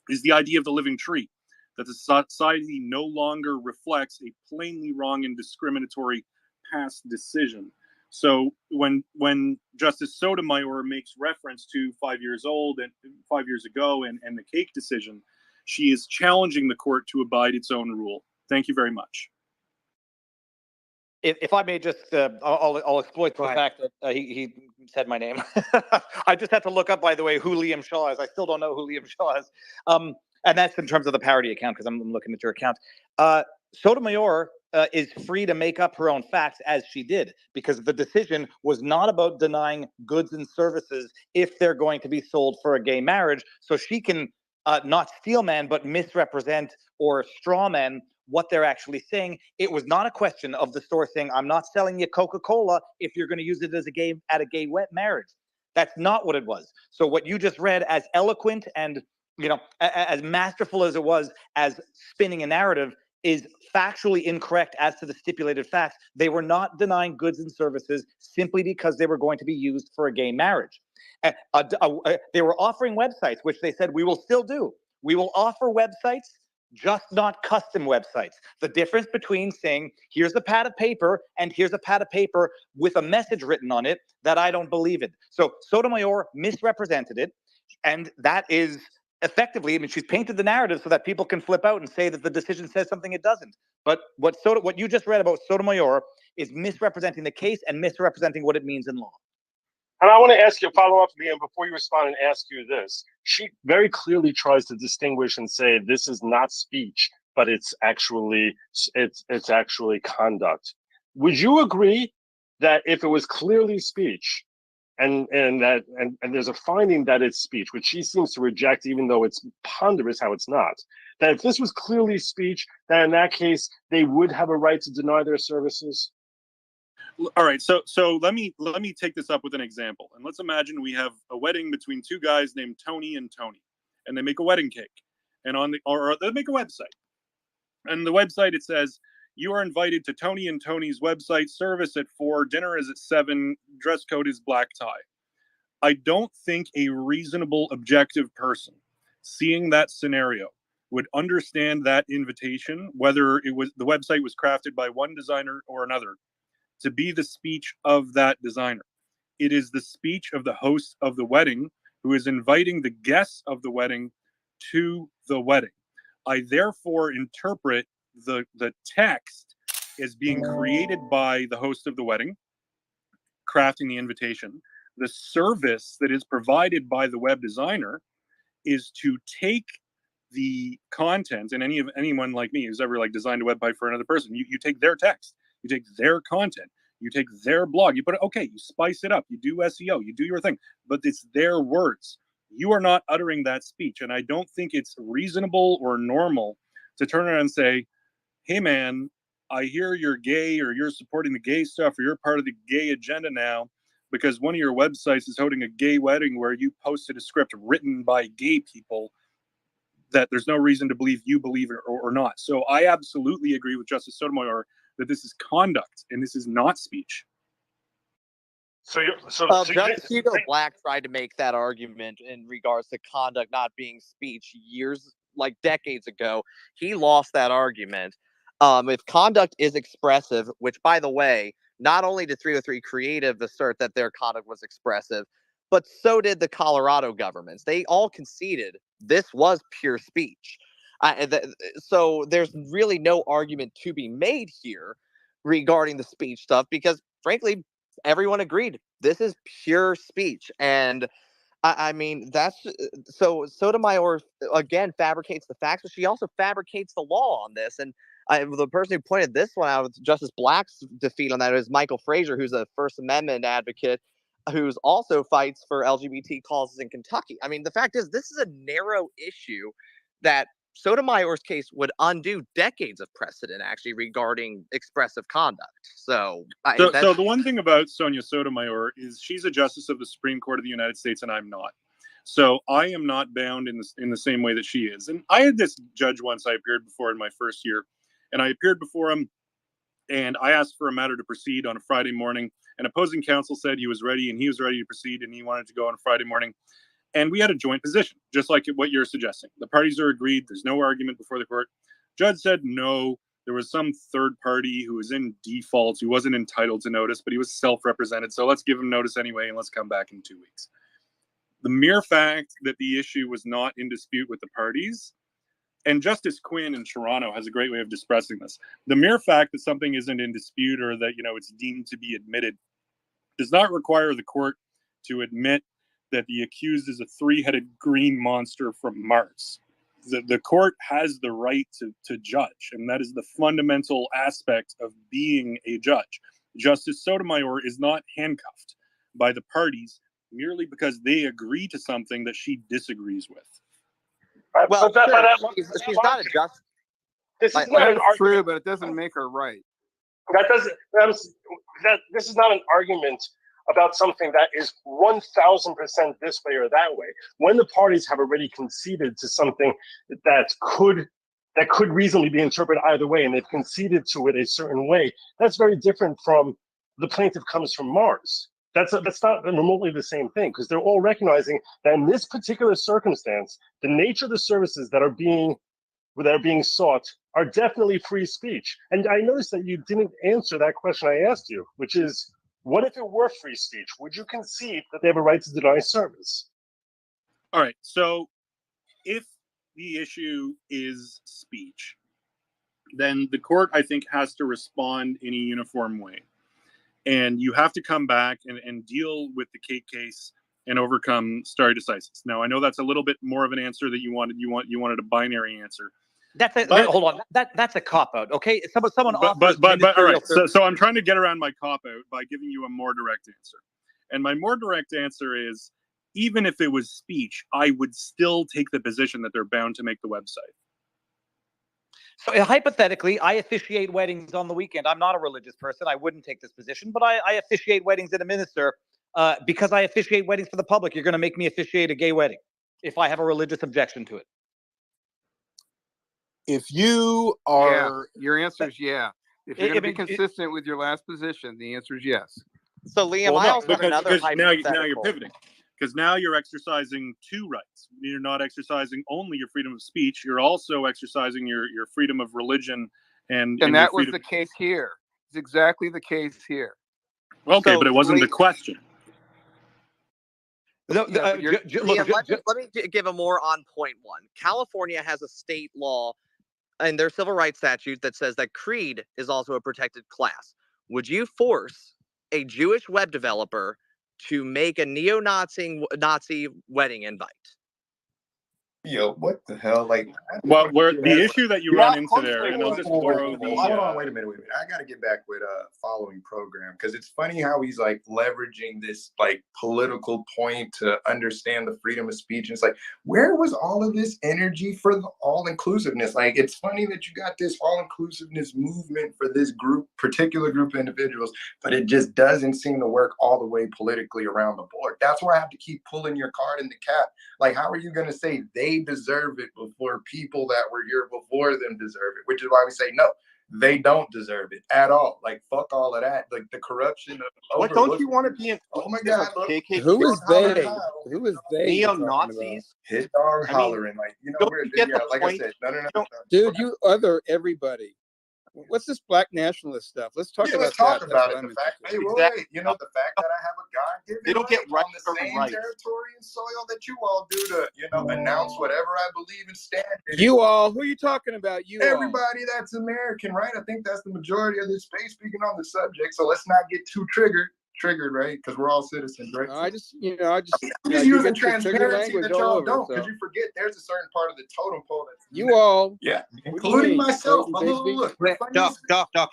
S1: is the idea of the living tree, that the society no longer reflects a plainly wrong and discriminatory past decision. So when Justice Sotomayor makes reference to 5 years old and 5 years ago and the cake decision, she is challenging the court to abide its own rule. Thank you very much.
S5: If I may just, I'll exploit the fact that he said my name. I just had to look up, by the way, who Liam Shaw is. I still don't know who Liam Shaw is. And that's in terms of the parody account, because I'm looking at your account. Sotomayor is free to make up her own facts, as she did, because the decision was not about denying goods and services if they're going to be sold for a gay marriage. So she can not steelman, but misrepresent or strawman what they're actually saying. It was not a question of the store saying, I'm not selling you Coca-Cola if you're going to use it as a gay marriage. That's not what it was. So what you just read, as eloquent and, you know, as masterful as it was as spinning a narrative, is factually incorrect as to the stipulated facts. They were not denying goods and services simply because they were going to be used for a gay marriage. They were offering websites, which they said, we will still do. We will offer websites, just not custom websites. The difference between saying, here's a pad of paper and here's a pad of paper with a message written on it that I don't believe in. So Sotomayor misrepresented it, and that is effectively, I mean, she's painted the narrative so that people can flip out and say that the decision says something it doesn't. But what you just read about Sotomayor is misrepresenting the case and misrepresenting what it means in law.
S2: And I want to ask you a follow-up, Liam, before you respond, and ask you this. She very clearly tries to distinguish and say this is not speech, but it's actually conduct. Would you agree that if it was clearly speech, and there's a finding that it's speech, which she seems to reject, even though it's ponderous how it's not, that if this was clearly speech, that in that case they would have a right to deny their services?
S13: All right, so let me take this up with an example, and let's imagine we have a wedding between two guys named Tony and Tony, and they make a wedding cake, and or they make a website, and the website, it says, you are invited to Tony and Tony's website, service at 4, dinner is at 7, dress code is black tie. I don't think a reasonable, objective person seeing that scenario would understand that invitation, whether it was the website was crafted by one designer or another, to be the speech of that designer. It is the speech of the host of the wedding who is inviting the guests of the wedding to the wedding. I therefore interpret the text as being created by the host of the wedding, crafting the invitation. The service that is provided by the web designer is to take the content, and anyone like me who's ever like designed a website for another person, you take their text, you take their content, you take their blog, you put it, okay, you spice it up, you do SEO, you do your thing, but it's their words. You are not uttering that speech. And I don't think it's reasonable or normal to turn around and say, hey man, I hear you're gay, or you're supporting the gay stuff, or you're part of the gay agenda now, because one of your websites is holding a gay wedding where you posted a script written by gay people that there's no reason to believe you believe it or not. So I absolutely agree with Justice Sotomayor that this is conduct and this is not speech.
S12: Justice Hugo Black tried to make that argument in regards to conduct not being speech decades ago. He lost that argument. If conduct is expressive, which, by the way, not only did 303 Creative assert that their conduct was expressive, but so did the Colorado governments. They all conceded this was pure speech. So there's really no argument to be made here regarding the speech stuff because, frankly, everyone agreed this is pure speech. And I mean, so Sotomayor, again, fabricates the facts, but she also fabricates the law on this. And the person who pointed this one out, Justice Black's defeat on that, is Michael Frazier, who's a First Amendment advocate, who's also fights for LGBT causes in Kentucky. I mean, the fact is, this is a narrow issue that Sotomayor's case would undo decades of precedent, actually, regarding expressive conduct. So
S13: the one thing about Sonia Sotomayor is she's a justice of the Supreme Court of the United States, and I'm not. So I am not bound in the same way that she is. And I had this judge once I appeared before in my first year, and I appeared before him, and I asked for a matter to proceed on a Friday morning. And opposing counsel said he was ready, and he was ready to proceed, and he wanted to go on a Friday morning. And we had a joint position, just like what you're suggesting. The parties are agreed. There's no argument before the court. Judge said no. There was some third party who was in default, who wasn't entitled to notice, but he was self-represented. So let's give him notice anyway, and let's come back in 2 weeks. The mere fact that the issue was not in dispute with the parties, and Justice Quinn in Toronto has a great way of expressing this. The mere fact that something isn't in dispute or that, it's deemed to be admitted does not require the court to admit that the accused is a three-headed green monster from Mars. The court has the right to judge, and that is the fundamental aspect of being a judge. Justice Sotomayor is not handcuffed by the parties merely because they agree to something that she disagrees with.
S12: Well, she's not a justice.
S2: This is not an argument.
S4: True, but it doesn't make her right.
S2: This is not an argument about something that is 1000% this way or that way, when the parties have already conceded to something that could reasonably be interpreted either way, and they've conceded to it a certain way, that's very different from the plaintiff comes from Mars. That's not remotely the same thing, because they're all recognizing that in this particular circumstance, the nature of the services that are being sought are definitely free speech. And I noticed that you didn't answer that question I asked you, which is, what if it were free speech? Would you concede that they have a right to deny service?
S13: All right. So if the issue is speech, then the court, I think, has to respond in a uniform way. And you have to come back and deal with the Kate case and overcome stare decisis. Now, I know that's a little bit more of an answer that you wanted. You wanted a binary answer.
S5: That's a,
S13: But,
S5: hold on. That's a cop out. Okay, someone offers.
S13: But all right. So I'm trying to get around my cop out by giving you a more direct answer. And my more direct answer is, even if it was speech, I would still take the position that they're bound to make the website.
S5: So hypothetically, I officiate weddings on the weekend. I'm not a religious person. I wouldn't take this position, but I officiate weddings as a minister because I officiate weddings for the public. You're going to make me officiate a gay wedding if I have a religious objection to it.
S14: If you are...
S4: Yeah, your answer is yeah. If you're going to be consistent with your last position, the answer is yes.
S12: So, Liam, I also have another hypothetical.
S13: Now you're pivoting. Because now you're exercising two rights. You're not exercising only your freedom of speech. You're also exercising your freedom of religion. And
S4: that was the case here. It's exactly the case here.
S13: Okay, so, but it wasn't the question.
S12: Liam, let me give a more on-point one. California has a state law in their civil rights statute that says that creed is also a protected class. Would you force a Jewish web developer to make a neo-Nazi wedding invite?
S11: Yo, what the hell? Like,
S13: well, the issue that you run into there, and I'll just borrow the.
S11: Hold on, wait a minute. I got to get back with following program, because it's funny how he's like leveraging this like political point to understand the freedom of speech. And it's like, where was all of this energy for the all-inclusiveness? Like, it's funny that you got this all-inclusiveness movement for this particular group of individuals, but it just doesn't seem to work all the way politically around the board. That's why I have to keep pulling your card in the cap. Like, how are you going to say they deserve it before people that were here before them deserve it? Which is why we say no, they don't deserve it at all. Like, fuck all of that. Like, the corruption of
S15: what, don't you want to be in?
S11: Oh my god,
S14: who is they? Who is they?
S15: Neo-Nazis?
S11: Hit dog hollering, like, you know, we're like I said, no.
S14: Dude, you other everybody. What's this black nationalist stuff? Let's talk about
S11: let's talk about it. The fact, hey, wait, you know, the fact that I have a God-given
S15: they don't get
S11: right on the same territory and soil that you all do to, you know, announce whatever I believe and stand in.
S14: You all, who are you talking about? You
S11: everybody
S14: all.
S11: That's American, right? I think that's the majority of this space speaking on the subject. So let's not get too triggered, right? Because we're all citizens, right?
S14: I'm just
S11: using transparency that y'all don't, because you forget there's a certain part of the totem pole that's
S14: you all,
S11: including myself. Look,
S1: Doc,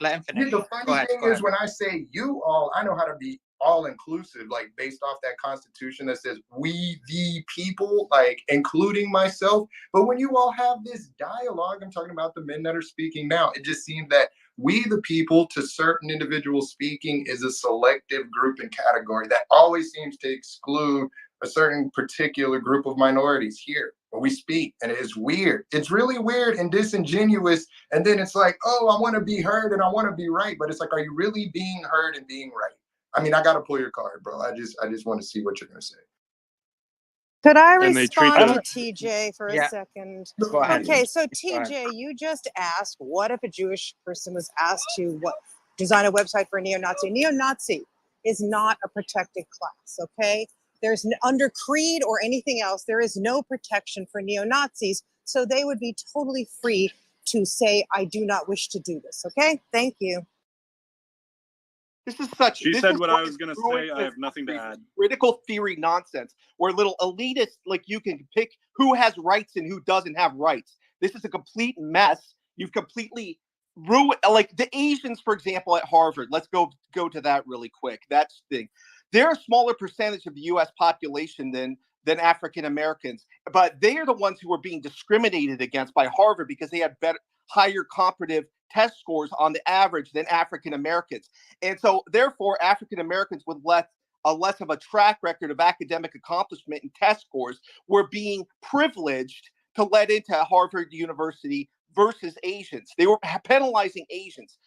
S1: let him finish.
S11: The funny thing is, when I say you all, I know how to be all inclusive, like based off that constitution that says we the people, like including myself. But when you all have this dialogue, I'm talking about the men that are speaking now, it just seems that we the people to certain individuals speaking is a selective group and category that always seems to exclude a certain particular group of minorities here where we speak. And it's weird. It's really weird and disingenuous. And then it's like, oh, I want to be heard and I want to be right. But it's like, are you really being heard and being right? I mean, I got to pull your card, bro. I just want to see what you're going to say.
S16: Could I respond to TJ for a second?
S11: Go ahead.
S16: Okay, so TJ, you just asked, what if a Jewish person was asked to design a website for a neo-Nazi? Neo-Nazi is not a protected class, okay? There's under creed or anything else, there is no protection for neo-Nazis, so they would be totally free to say, I do not wish to do this, okay? Thank you.
S15: This is such.
S13: She said what I was going to say. I have nothing to add.
S15: Critical theory nonsense, where little elitists like you can pick who has rights and who doesn't have rights. This is a complete mess. You've completely ruined, like the Asians, for example, at Harvard. Let's go to that really quick. That's the thing. They're a smaller percentage of the U.S. population than African Americans, but they are the ones who are being discriminated against by Harvard because they had higher comparative test scores on the average than African Americans. And so therefore African Americans with less a less of a track record of academic accomplishment and test scores were being privileged to let into Harvard University versus Asians. They were penalizing Asians.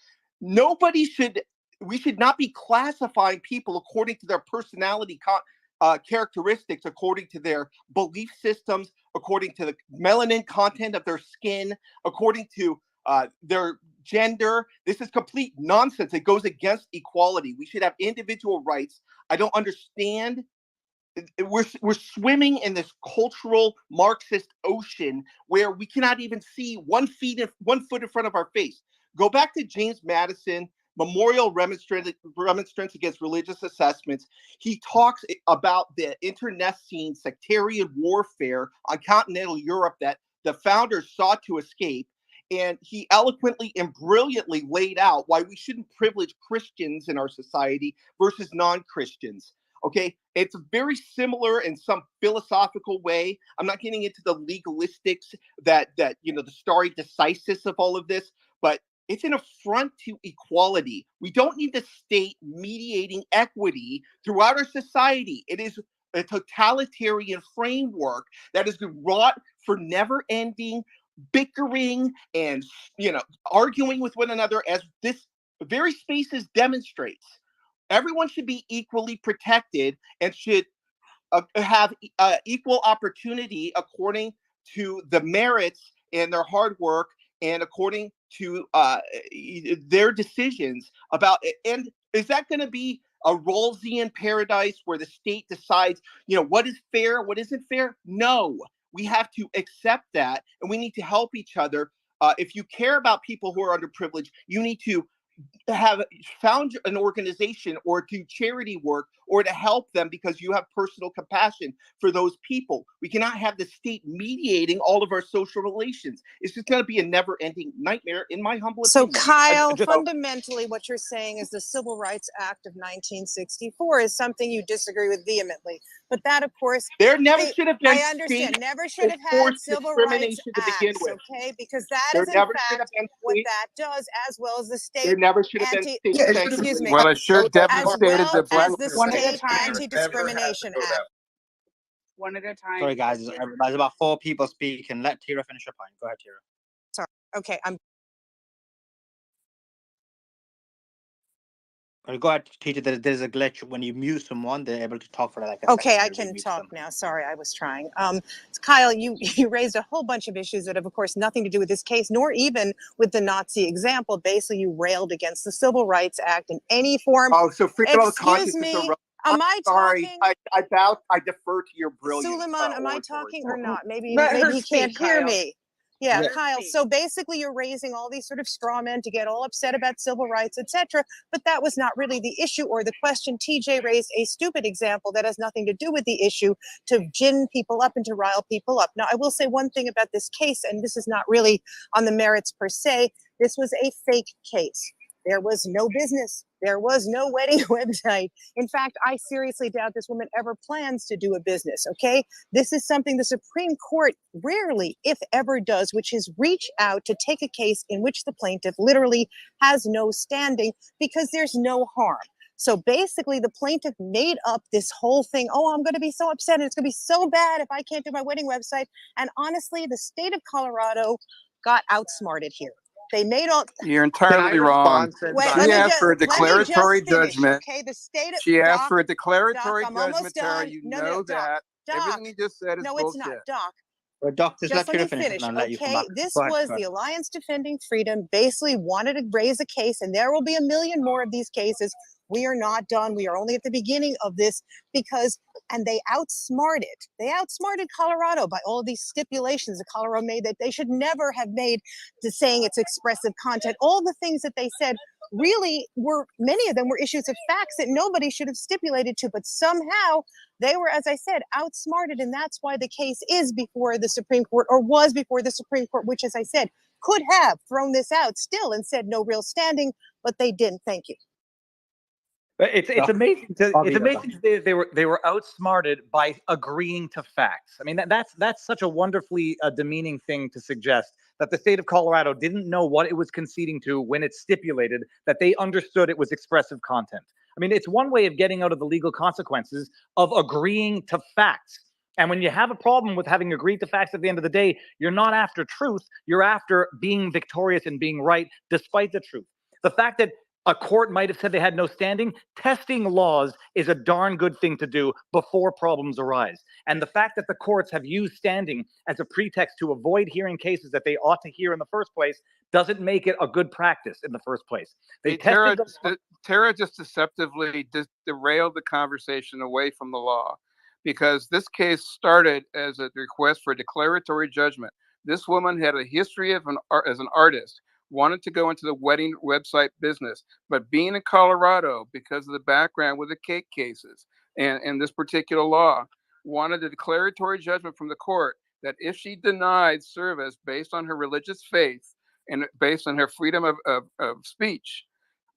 S15: We should not be classifying people according to their personality characteristics, according to their belief systems, according to the melanin content of their skin, according to their gender. This is complete nonsense. It goes against equality. We should have individual rights. I don't understand. We're swimming in this cultural Marxist ocean where we cannot even see 1 foot in front of our face. Go back to James Madison, Memorial Remonstrance Against Religious Assessments. He talks about the internecine sectarian warfare on continental Europe that the founders sought to escape. And he eloquently and brilliantly laid out why we shouldn't privilege Christians in our society versus non-Christians. Okay, it's very similar in some philosophical way. I'm not getting into the legalistics that the stare decisis of all of this, but it's an affront to equality. We don't need the state mediating equity throughout our society. It is a totalitarian framework that has been wrought for never-ending bickering and arguing with one another, as this very spaces demonstrates. Everyone should be equally protected and should have equal opportunity according to the merits and their hard work and according to their decisions about it. And is that going to be a Rawlsian paradise where the state decides, what is fair, what isn't fair? No, we have to accept that, and we need to help each other. If you care about people who are underprivileged, you need to have found an organization or do charity work or to help them because you have personal compassion for those people. We cannot have the state mediating all of our social relations. It's just going to be a never-ending nightmare, in my humble
S16: So,
S15: opinion.
S16: Kyle, fundamentally, what you're saying is the Civil Rights Act of 1964 is something you disagree with vehemently. But that, of course,
S15: there never should have been.
S16: I understand. Never should have had Civil Rights Acts, okay? Because that is in fact what that does, as well as the state.
S15: There never should have been.
S16: Excuse me.
S14: Well, it sure
S16: as
S14: devastated
S16: well
S14: the black
S16: as the state Anti-Discrimination Act.
S10: One at a time.
S1: Sorry, guys. There's about 4 people speaking. Let Tira finish her point. Go ahead, Tira.
S16: Sorry. Okay,
S1: Go ahead, Tira. There's a glitch when you mute someone; they're able to talk for like a
S16: okay,
S1: second.
S16: I can talk now. Sorry, I was trying. Kyle, you raised a whole bunch of issues that have, of course, nothing to do with this case, nor even with the Nazi example. Basically, you railed against the Civil Rights Act in any form.
S15: Oh, so freedom of conscience
S16: Excuse
S15: is
S16: me.
S15: irrelevant.
S16: Am I
S15: sorry.
S16: talking?
S15: I defer to your brilliance.
S16: Suleiman, am I talking or not? Maybe
S10: Let her
S16: he
S10: speak,
S16: can't hear
S10: Kyle.
S16: me. Yeah,
S10: Let her
S16: Kyle.
S10: speak.
S16: So basically, you're raising all these sort of straw men to get all upset about civil rights, etc. But that was not really the issue or the question. TJ raised a stupid example that has nothing to do with the issue to gin people up and to rile people up. Now, I will say one thing about this case, and this is not really on the merits per se. This was a fake case. There was no business. There was no wedding website. In fact, I seriously doubt this woman ever plans to do a business, okay? This is something the Supreme Court rarely, if ever, does, which is reach out to take a case in which the plaintiff literally has no standing because there's no harm. So basically, the plaintiff made up this whole thing. Oh, I'm going to be so upset, and it's going to be so bad if I can't do my wedding website. And honestly, the state of Colorado got outsmarted here. They made all.
S14: You're entirely wrong.
S16: Wait,
S14: She asked for a declaratory judgment.
S16: Okay, the state of
S14: She asked
S16: Doc,
S14: for a declaratory
S16: Doc, I'm almost
S14: judgment, Tara.
S16: done.
S14: You
S16: No,
S14: know
S16: Doc,
S14: that.
S16: Doc,
S14: Everything you just said is
S16: no,
S14: bullshit.
S16: it's not, Doc.
S1: Doc, just let
S16: Let me
S1: Tira finish
S16: finish,
S1: and let you come
S16: okay?
S1: back.
S16: This
S1: Go ahead,
S16: was
S1: go
S16: the
S1: ahead.
S16: Alliance Defending Freedom basically wanted to raise a case, and there will be a million more of these cases. We are not done. We are only at the beginning of this and they outsmarted Colorado by all of these stipulations that Colorado made that they should never have made to saying it's expressive content. All the things that they said really many of them were issues of facts that nobody should have stipulated to, but somehow they were, as I said, outsmarted, and that's why the case is before the Supreme Court, or was before the Supreme Court, which, as I said, could have thrown this out still and said no real standing, but they didn't. Thank you.
S5: But it's amazing to they were outsmarted by agreeing to facts. I mean that's such a wonderfully demeaning thing to suggest, that the state of Colorado didn't know what it was conceding to when it stipulated that they understood it was expressive content. I mean, it's one way of getting out of the legal consequences of agreeing to facts. And when you have a problem with having agreed to facts at the end of the day, you're not after truth, you're after being victorious and being right despite the truth. The fact that a court might have said they had no standing, testing laws is a darn good thing to do before problems arise. And the fact that the courts have used standing as a pretext to avoid hearing cases that they ought to hear in the first place doesn't make it a good practice in the first place. They
S4: Tara,
S5: tested the
S4: Tara just deceptively derailed the conversation away from the law, because this case started as a request for a declaratory judgment. This woman had a history of as an artist, wanted to go into the wedding website business, but being in Colorado, because of the background with the cake cases and this particular law, wanted a declaratory judgment from the court that if she denied service based on her religious faith and based on her freedom of speech,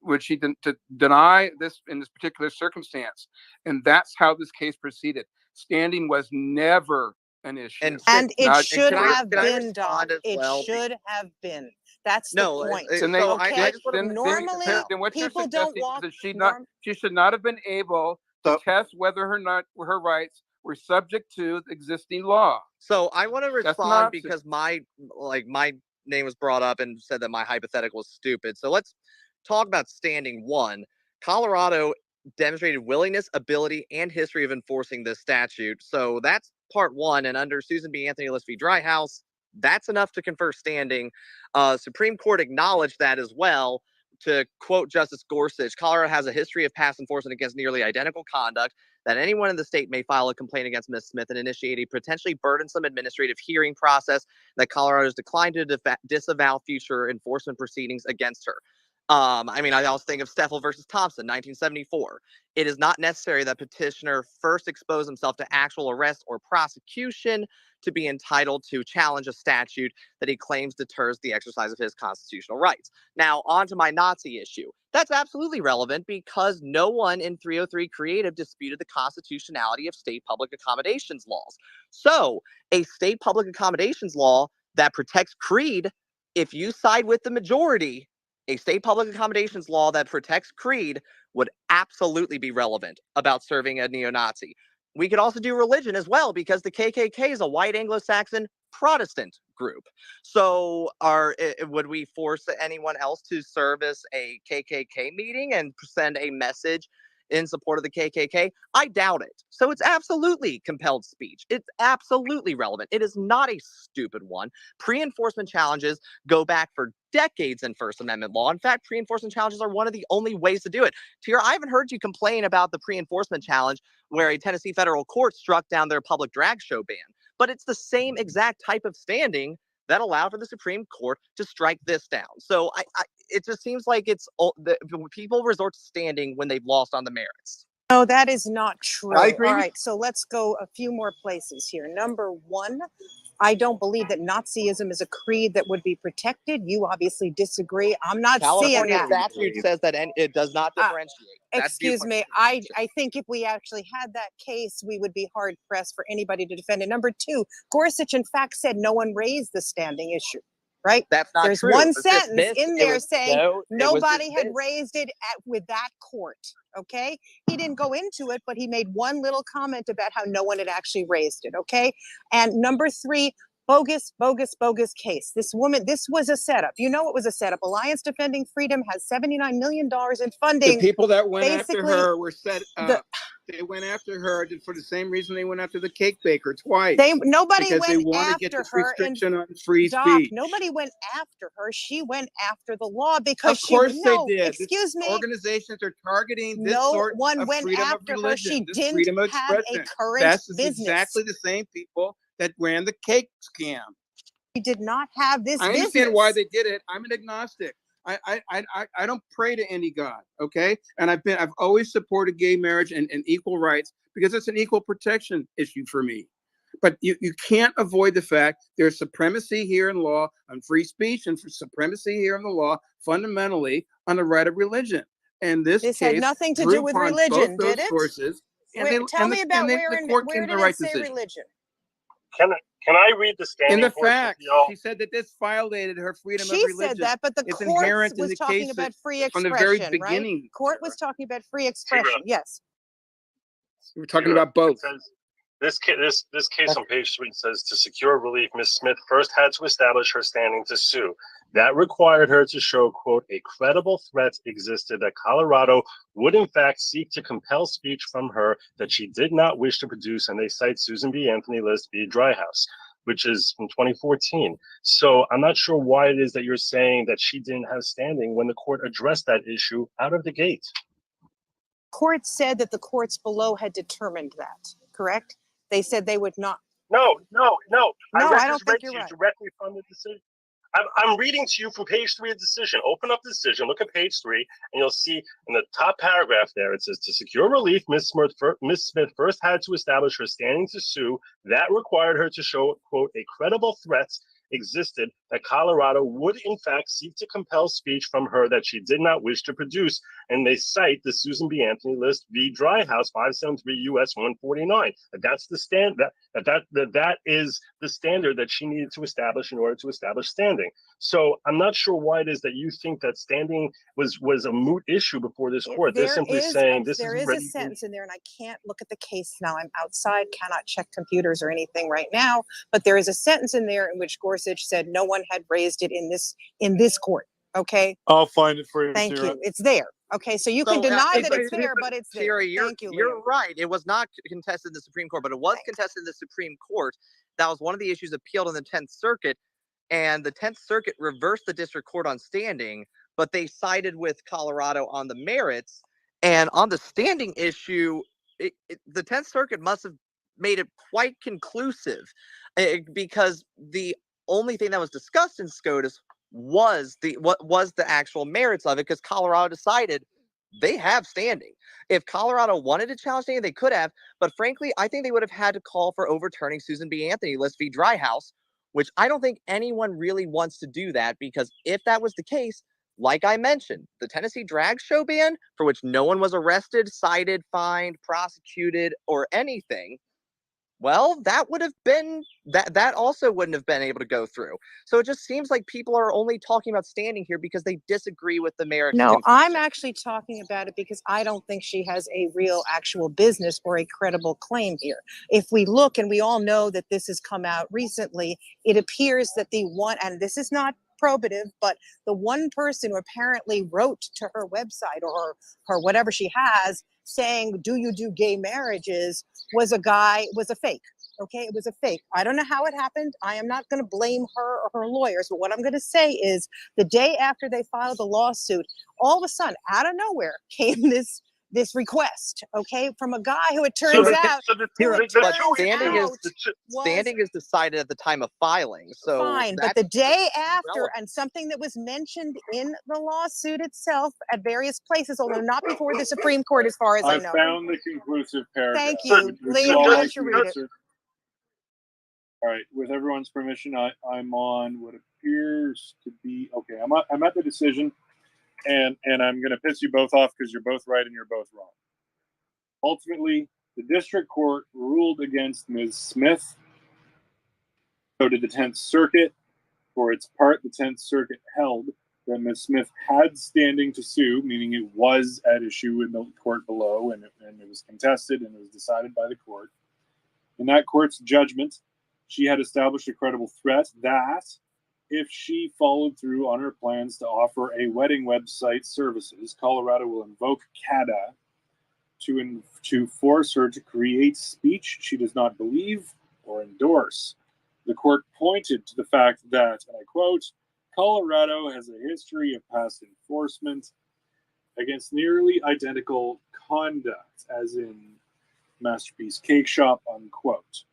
S4: would she to deny this in this particular circumstance? And that's how this case proceeded. Standing was never an issue.
S16: And it
S4: Not-
S16: should
S4: can I-
S16: have
S4: can I
S16: been,
S12: respond
S16: Doc.
S12: as
S16: It
S12: well?
S16: should have been. That's
S12: No,
S16: the point.
S4: And they,
S16: Okay.
S4: I just wanna-
S16: Normally,
S4: then what you're
S16: people don't
S4: suggesting is
S16: walk.
S4: that she should not have been able to test whether or not her rights were subject to the existing law.
S12: So I want to
S4: That's
S12: respond
S4: nonsense.
S12: because my name was brought up and said that my hypothetical was stupid. So let's talk about standing. One, Colorado demonstrated willingness, ability, and history of enforcing this statute. So that's part one. And under Susan B. Anthony List v. Dryhouse, that's enough to confer standing. Supreme Court acknowledged that as well. To quote Justice Gorsuch, Colorado has a history of past enforcement against nearly identical conduct, that anyone in the state may file a complaint against Ms. Smith and initiate a potentially burdensome administrative hearing process, that Colorado has declined to disavow future enforcement proceedings against her. I also think of Steffel versus Thompson, 1974. It is not necessary that petitioner first expose himself to actual arrest or prosecution to be entitled to challenge a statute that he claims deters the exercise of his constitutional rights. Now, on to my Nazi issue. That's absolutely relevant because no one in 303 Creative disputed the constitutionality of state public accommodations laws. So, a state public accommodations law that protects creed, if you side with the majority, a state public accommodations law that protects creed would absolutely be relevant about serving a neo-Nazi. We could also do religion as well, because the KKK is a white Anglo-Saxon Protestant group. So would we force anyone else to serve as a KKK meeting and send a message in support of the KKK? I doubt it. So it's absolutely compelled speech. It's absolutely relevant. It is not a stupid one. Pre-enforcement challenges go back for decades in First Amendment law. In fact, pre-enforcement challenges are one of the only ways to do it. Tira, I haven't heard you complain about the pre-enforcement challenge where a Tennessee federal court struck down their public drag show ban. But it's the same exact type of standing that allowed for the Supreme Court to strike this down. So it just seems like people resort to standing when they've lost on the merits.
S16: No, that is not true.
S4: I agree
S16: All
S4: with-
S16: right, so let's go a few more places here. Number one, I don't believe that Nazism is a creed that would be protected. You obviously disagree. I'm not seeing
S12: California
S16: that.
S12: statute says that it does not differentiate. That's
S16: Excuse me,
S12: viewpoint
S16: I think if we actually had that case, we would be hard pressed for anybody to defend it. Number two, Gorsuch in fact said no one raised the standing issue, right?
S12: That's not
S16: There's
S12: true.
S16: one
S12: It was
S16: sentence
S12: dismissed.
S16: in
S12: It
S16: there
S12: was-
S16: saying
S12: no, it was
S16: nobody had
S12: dismissed.
S16: raised it with that court, okay? He didn't go into it, but he made one little comment about how no one had actually raised it, okay? And number three, bogus case. This woman, this was a setup. You know it was a setup. Alliance Defending Freedom has $79 million in funding.
S14: The people that went after
S16: Basically,
S14: her were set up. They went after her for the same reason they went after the cake baker twice.
S16: Nobody
S14: because they
S16: went
S14: want to get
S16: after
S14: this
S16: her. And
S14: restriction on free
S16: Doc,
S14: speech.
S16: nobody went after her. She went after the law because
S14: Of course
S16: she.
S14: they
S16: No,
S14: did.
S16: excuse me.
S14: Organizations are targeting this
S16: No
S14: sort
S16: one
S14: of
S16: went
S14: freedom
S16: after
S14: of
S16: her.
S14: religion,
S16: She
S14: this
S16: didn't
S14: freedom of
S16: have a
S14: expression.
S16: current
S14: That's
S16: business.
S14: exactly the same people that ran the cake scam.
S16: She did not have this
S14: I
S16: business.
S14: understand why they did it. I'm an agnostic. I don't pray to any god, okay? And I've always supported gay marriage and equal rights because it's an equal protection issue for me. But you can't avoid the fact there's supremacy here in law on free speech and supremacy here in the law fundamentally on the right of religion. And this case
S16: had nothing to
S14: drew
S16: do with
S14: upon
S16: religion,
S14: both those
S16: did it?
S14: sources.
S16: Tell me about where
S14: the court
S16: did
S14: came to
S16: it
S14: the right
S16: say
S14: decision.
S16: religion?
S2: Can I read the standing
S14: In the
S2: portion
S14: facts,
S2: to y'all?
S14: she said that this violated her freedom of
S16: She
S14: religion.
S16: said that, but the
S14: It's
S16: court
S14: inherent in
S16: was
S14: the
S16: talking
S14: case
S16: about free
S14: from the very
S16: expression, right?
S14: beginning.
S16: Court was talking about free expression. Yes.
S14: We're talking about both.
S2: It says, this case on page 3 says, to secure relief, Ms. Smith first had to establish her standing to sue. That required her to show, quote, a credible threat existed that Colorado would in fact seek to compel speech from her that she did not wish to produce, and they cite Susan B. Anthony List v. Dryhouse, which is from 2014. So I'm not sure why it is that you're saying that she didn't have standing when the court addressed that issue out of the gate.
S16: Court said that the courts below had determined that, correct? They said they would not.
S2: No.
S16: I don't think you're right.
S2: Directly from the decision. I'm reading to you from page 3 of the decision. Open up the decision, look at page 3, and you'll see in the top paragraph there, it says, to secure relief, Ms. Smith first had to establish her standing to sue. That required her to show, quote, a credible threat existed that Colorado would in fact seek to compel speech from her that she did not wish to produce. And they cite the Susan B. Anthony List v. Dryhouse 573 U.S. 149. That's the that is the standard that she needed to establish in order to establish standing. So I'm not sure why it is that you think that standing was a moot issue before this court. They're simply saying this
S16: there
S2: is
S16: a sentence in there, and I can't look at the case now. I'm outside, cannot check computers or anything right now. But there is a sentence in there in which Gorsuch said no one had raised it in this court. Okay.
S13: I'll find it for you.
S16: Thank
S13: Sarah.
S16: you. It's there. Okay, so you can deny that it's there, but it's there.
S12: Sarah,
S16: Thank you,
S12: you're
S16: Liam.
S12: right. It was not contested in the Supreme Court, but it was contested in the Supreme Court. That was one of the issues appealed in the 10th Circuit, and the 10th Circuit reversed the district court on standing, but they sided with Colorado on the merits. And on the standing issue, the 10th Circuit must have made it quite conclusive, because the only thing that was discussed in SCOTUS was the actual merits of it, because Colorado decided they have standing. If Colorado wanted to challenge standing, they could have, but frankly, I think they would have had to call for overturning Susan B. Anthony List v. Dryhouse, which I don't think anyone really wants to do that, because if that was the case, like I mentioned, the Tennessee drag show ban, for which no one was arrested, cited, fined, prosecuted, or anything, well, that would have been that also wouldn't have been able to go through. So it just seems like people are only talking about standing here because they disagree with the merits.
S16: No, I'm actually talking about it because I don't think she has a real actual business or a credible claim here. If we look, and we all know that this has come out recently, it appears that the one, and this is not probative, but the one person who apparently wrote to her website or her whatever she has saying, do you do gay marriages, was a fake. Okay, it was a fake. I don't know how it happened. I am not going to blame her or her lawyers, but what I'm going to say is the day after they filed the lawsuit, all of a sudden, out of nowhere, came this request, okay, from a guy who it turns out
S12: standing is decided at the time of filing. So
S16: fine, but the day after, and something that was mentioned in the lawsuit itself at various places, although not before the Supreme Court, as far as I know.
S13: I found the conclusive paragraph.
S16: Thank you, Liam. Why don't you read it?
S13: All right, with everyone's permission, I'm on what appears to be okay. I'm at the decision, and I'm going to piss you both off because you're both right and you're both wrong. Ultimately, the district court ruled against Ms. Smith. So did the 10th Circuit. For its part, the 10th Circuit held that Ms. Smith had standing to sue, meaning it was at issue in the court below, and it was contested and it was decided by the court. In that court's judgment, she had established a credible threat that if she followed through on her plans to offer a wedding website services, Colorado will invoke CADA to force her to create speech she does not believe or endorse. The court pointed to the fact that, and I quote, Colorado has a history of past enforcement against nearly identical conduct, as in Masterpiece Cake Shop, unquote.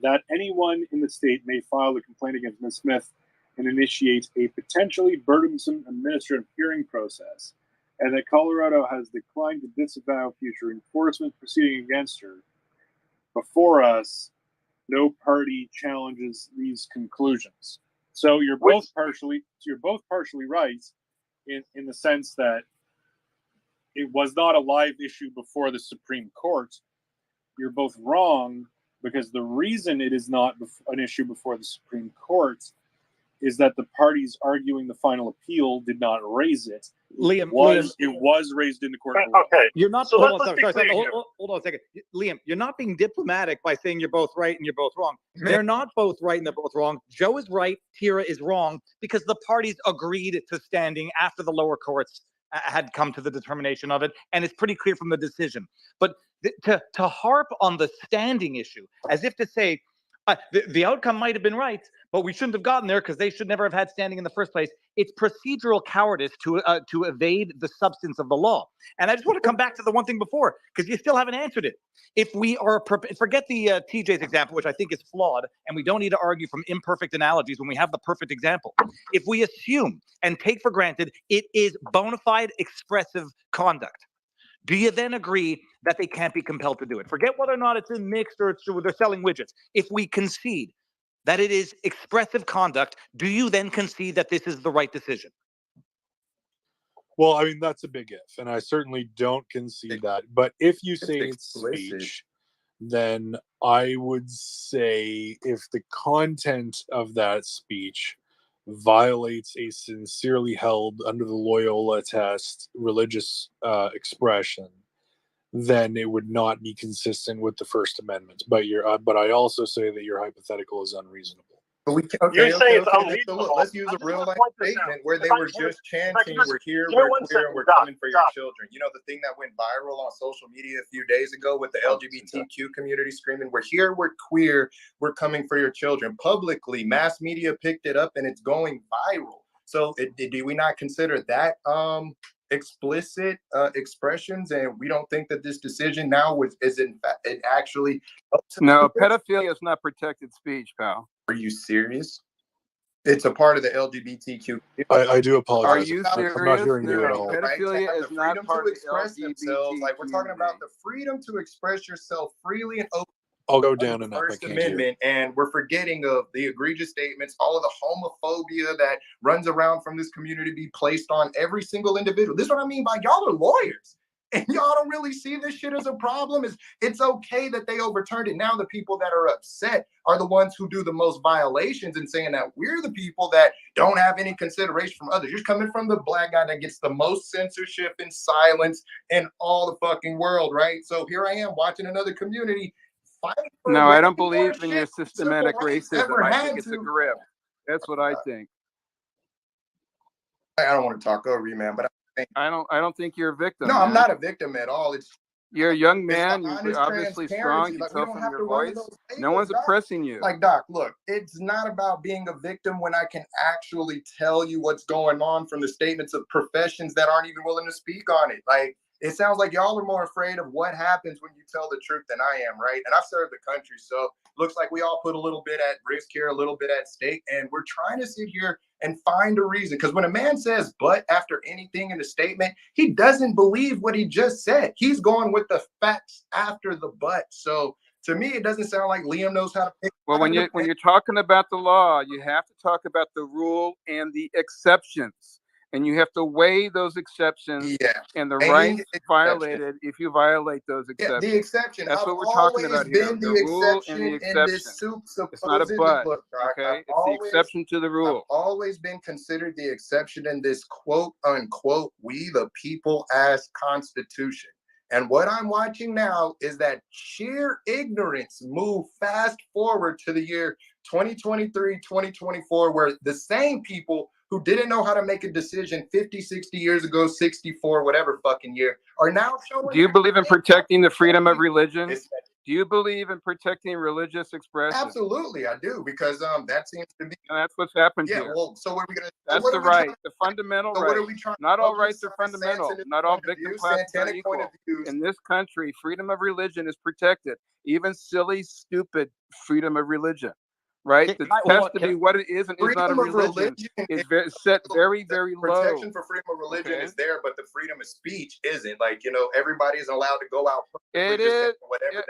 S13: That anyone in the state may file a complaint against Ms. Smith and initiate a potentially burdensome administrative hearing process, and that Colorado has declined to disavow future enforcement proceeding against her. Before us, no party challenges these conclusions. So you're both partially right in the sense that it was not a live issue before the Supreme Court. You're both wrong because the reason it is not an issue before the Supreme Court is that the parties arguing the final appeal did not raise it. It was raised in the court.
S2: Okay,
S5: You're not.
S2: so
S5: hold
S2: let's
S5: on,
S2: be
S5: sorry,
S2: clear here.
S5: hold on a second, Liam. You're not being diplomatic by saying you're both right and you're both wrong. They're not both right and they're both wrong. Joe is right. Tira is wrong because the parties agreed to standing after the lower courts had come to the determination of it, and it's pretty clear from the decision. But to harp on the standing issue as if to say the outcome might have been right, but we shouldn't have gotten there because they should never have had standing in the first place. It's procedural cowardice to evade the substance of the law. And I just want to come back to the one thing before, because you still haven't answered it. If we are, forget the TJ's example, which I think is flawed, and we don't need to argue from imperfect analogies when we have the perfect example. If we assume and take for granted it is bona fide expressive conduct, do you then agree that they can't be compelled to do it? Forget whether or not it's in mixed or they're selling widgets. If we concede that it is expressive conduct, do you then concede that this is the right decision?
S17: Well, I mean, that's a big if, and I certainly don't concede that. But if you say it's speech, then I would say if the content of that speech violates a sincerely held under the Loyola test religious expression, then it would not be consistent with the First Amendment. But but I also say that your hypothetical is unreasonable.
S11: But we
S2: You're saying it's unreasonable.
S11: So look, let's use a real life statement where they were just chanting, "We're here,
S2: give me
S11: we're
S2: one
S11: queer,
S2: second,
S11: and we're
S2: Doc,
S11: coming for your
S2: Doc.
S11: children." You know, the thing that went viral on social media a few days ago with the LGBTQ community screaming, "We're here, we're queer, we're coming for your children." Publicly, mass media picked it up and it's going viral. So do we not consider that explicit expressions? And we don't think that this decision now is in fact it actually
S14: No, pedophilia is not protected speech, pal.
S11: Are you serious? It's a part of the LGBTQ.
S17: I do apologize.
S14: Are you serious?
S17: I'm not hearing you at
S14: No,
S17: all.
S14: pedophilia is not part of the
S11: express themselves. Like we're talking about the freedom to express yourself freely and openly.
S17: I'll go down and up.
S11: First Amendment, and we're forgetting of the egregious statements, all of the homophobia that runs around from this community be placed on every single individual. This is what I mean by y'all are lawyers. And y'all don't really see this shit as a problem. It's okay that they overturned it. Now the people that are upset are the ones who do the most violations and saying that we're the people that don't have any consideration from others. You're coming from the black guy that gets the most censorship and silence in all the fucking world, right? So here I am watching another community fight.
S14: No, I don't believe in your systematic racism. I think it's a grip. That's what I think.
S11: I don't want to talk over you, man, but
S14: I don't think you're a victim.
S11: No,
S14: man.
S11: I'm not a victim at all.
S14: You're a young man. You're obviously strong. You
S11: like,
S14: tell from your voice. No one's oppressing you.
S11: Like, Doc, look, it's not about being a victim when I can actually tell you what's going on from the statements of professions that aren't even willing to speak on it. Like, it sounds like y'all are more afraid of what happens when you tell the truth than I am, right? And I've served the country, so looks like we all put a little bit at risk here, a little bit at stake, and we're trying to sit here and find a reason. Because when a man says but after anything in the statement, he doesn't believe what he just said. He's going with the facts after the but. So to me, it doesn't sound like Liam knows how to pick.
S14: Well, when you're talking about the law, you have to talk about the rule and the exceptions. And you have to weigh those exceptions and the rights violated if you violate those exceptions.
S11: The exception.
S14: That's what we're talking about here. The rule and the exception. It's not a but, okay? It's the exception to the rule.
S11: I've always been considered the exception in this quote unquote we the people ass constitution. And what I'm watching now is that sheer ignorance move fast forward to the year 2023, 2024, where the same people who didn't know how to make a decision 50, 60 years ago, 64, whatever fucking year, are now showing.
S14: Do you believe in protecting the freedom of religion? Do you believe in protecting religious expression?
S11: Absolutely, I do, because that seems to be.
S14: And that's what's happened here.
S11: Yeah, well, so what are we gonna?
S14: That's the right, the fundamental right. Not all rights are fundamental. Not all victim classes are equal. In this country, freedom of religion is protected. Even silly, stupid freedom of religion. Right? The test to be what it is and is not a religion is set very, very low.
S11: Protection for freedom of religion is there, but the freedom of speech isn't. Like, you know, everybody is allowed to go out.
S14: It is.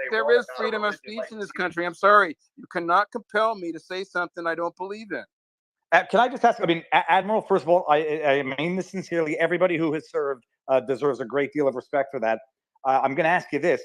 S14: There is freedom of speech in this country. I'm sorry. You cannot compel me to say something I don't believe in.
S5: Can I just ask, I mean, Admiral, first of all, I mean this sincerely. Everybody who has served deserves a great deal of respect for that. I'm going to ask you this.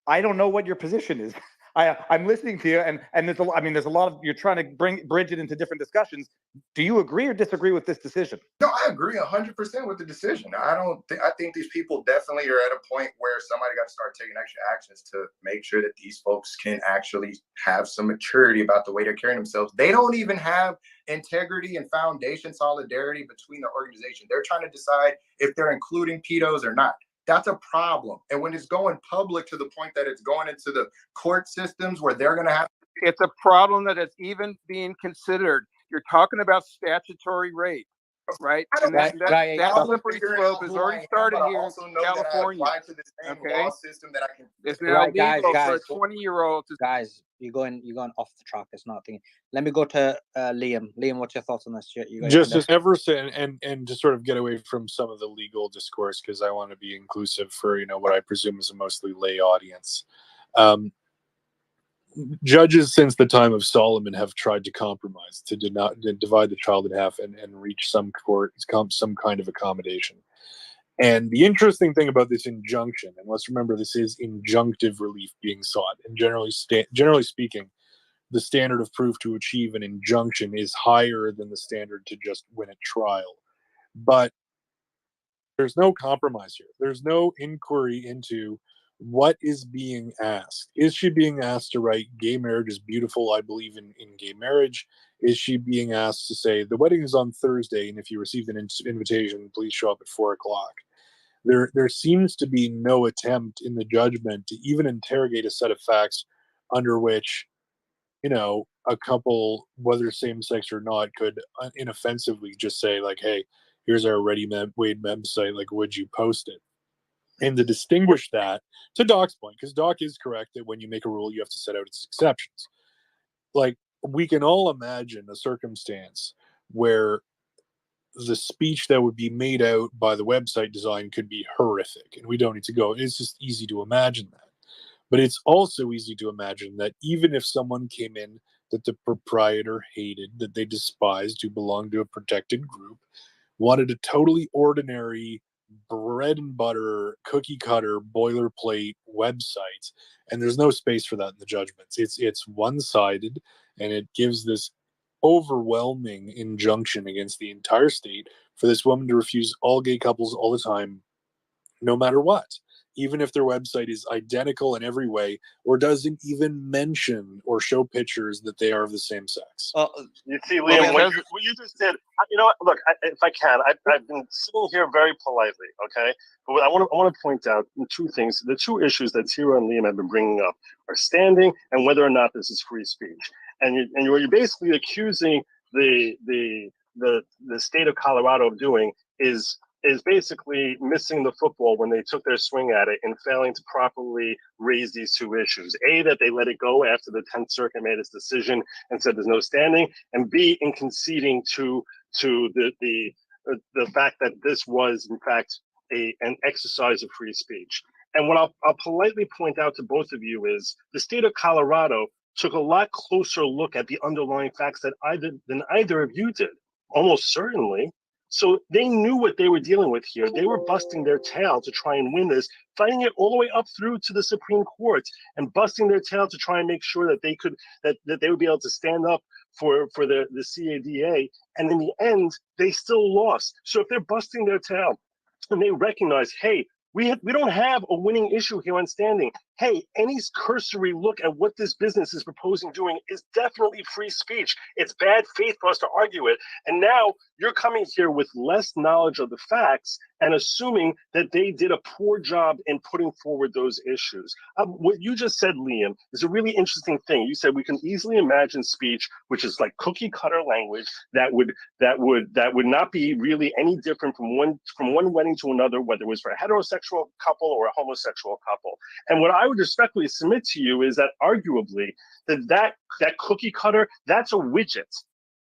S5: I don't know what your position is. I'm listening to you, and there's there's a lot of, you're trying to bridge it into different discussions. Do you agree or disagree with this decision?
S11: No, I agree 100% with the decision. I think these people definitely are at a point where somebody got to start taking extra actions to make sure that these folks can actually have some maturity about the way they're carrying themselves. They don't even have integrity and foundation solidarity between their organization. They're trying to decide if they're including pedos or not. That's a problem. And when it's going public to the point that it's going into the court systems where they're going to have.
S14: It's a problem that it's even being considered. You're talking about statutory rape, right? And that slippery slope has already started here in California. Okay, it's now legal for a 20-year-old to.
S18: Guys, you're going off the track. It's not thinking. Let me go to Liam. Liam, what's your thoughts on this?
S17: Just Everson, and to sort of get away from some of the legal discourse, because I want to be inclusive for what I presume is a mostly lay audience. Judges since the time of Solomon have tried to compromise, to divide the child in half and reach some kind of accommodation. And the interesting thing about this injunction, and let's remember this is injunctive relief being sought, and generally speaking, the standard of proof to achieve an injunction is higher than the standard to just win a trial. But there's no compromise here. There's no inquiry into what is being asked. Is she being asked to write gay marriage is beautiful, I believe in gay marriage? Is she being asked to say the wedding is on Thursday, and if you receive an invitation, please show up at 4:00? There seems to be no attempt in the judgment to even interrogate a set of facts under which, a couple, whether same-sex or not, could inoffensively just say, like, hey, here's our ready-made website, like, would you post it? And to distinguish that, to Doc's point, because Doc is correct that when you make a rule, you have to set out its exceptions. Like, we can all imagine a circumstance where the speech that would be made out by the website design could be horrific, and we don't need to go. It's just easy to imagine that. But it's also easy to imagine that even if someone came in that the proprietor hated, that they despised, who belonged to a protected group, wanted a totally ordinary bread and butter, cookie cutter, boilerplate website, and there's no space for that in the judgments. It's one-sided, and it gives this overwhelming injunction against the entire state for this woman to refuse all gay couples all the time, no matter what, even if their website is identical in every way or doesn't even mention or show pictures that they are of the same sex.
S2: You see, Liam, what you just did, look, if I can, I've been sitting here very politely, okay? But I want to point out two things. The two issues that Tira and Liam have been bringing up are standing and whether or not this is free speech. And you're basically accusing the state of Colorado of doing is basically missing the football when they took their swing at it and failing to properly raise these two issues. A, that they let it go after the 10th Circuit made its decision and said there's no standing, and B, in conceding to the fact that this was, in fact, an exercise of free speech. And what I'll politely point out to both of you is the state of Colorado took a lot closer look at the underlying facts than either of you did, almost certainly. So they knew what they were dealing with here. They were busting their tail to try and win this, fighting it all the way up through to the Supreme Court and busting their tail to try and make sure that they could that they would be able to stand up for the CADA. And in the end, they still lost. So if they're busting their tail and they recognize, hey, we don't have a winning issue here on standing. Hey, any cursory look at what this business is proposing doing is definitely free speech. It's bad faith for us to argue it. And now you're coming here with less knowledge of the facts and assuming that they did a poor job in putting forward those issues. What you just said, Liam, is a really interesting thing. You said we can easily imagine speech, which is like cookie cutter language that would not be really any different from one wedding to another, whether it was for a heterosexual couple or a homosexual couple. And what I would respectfully submit to you is that arguably that cookie cutter, that's a widget.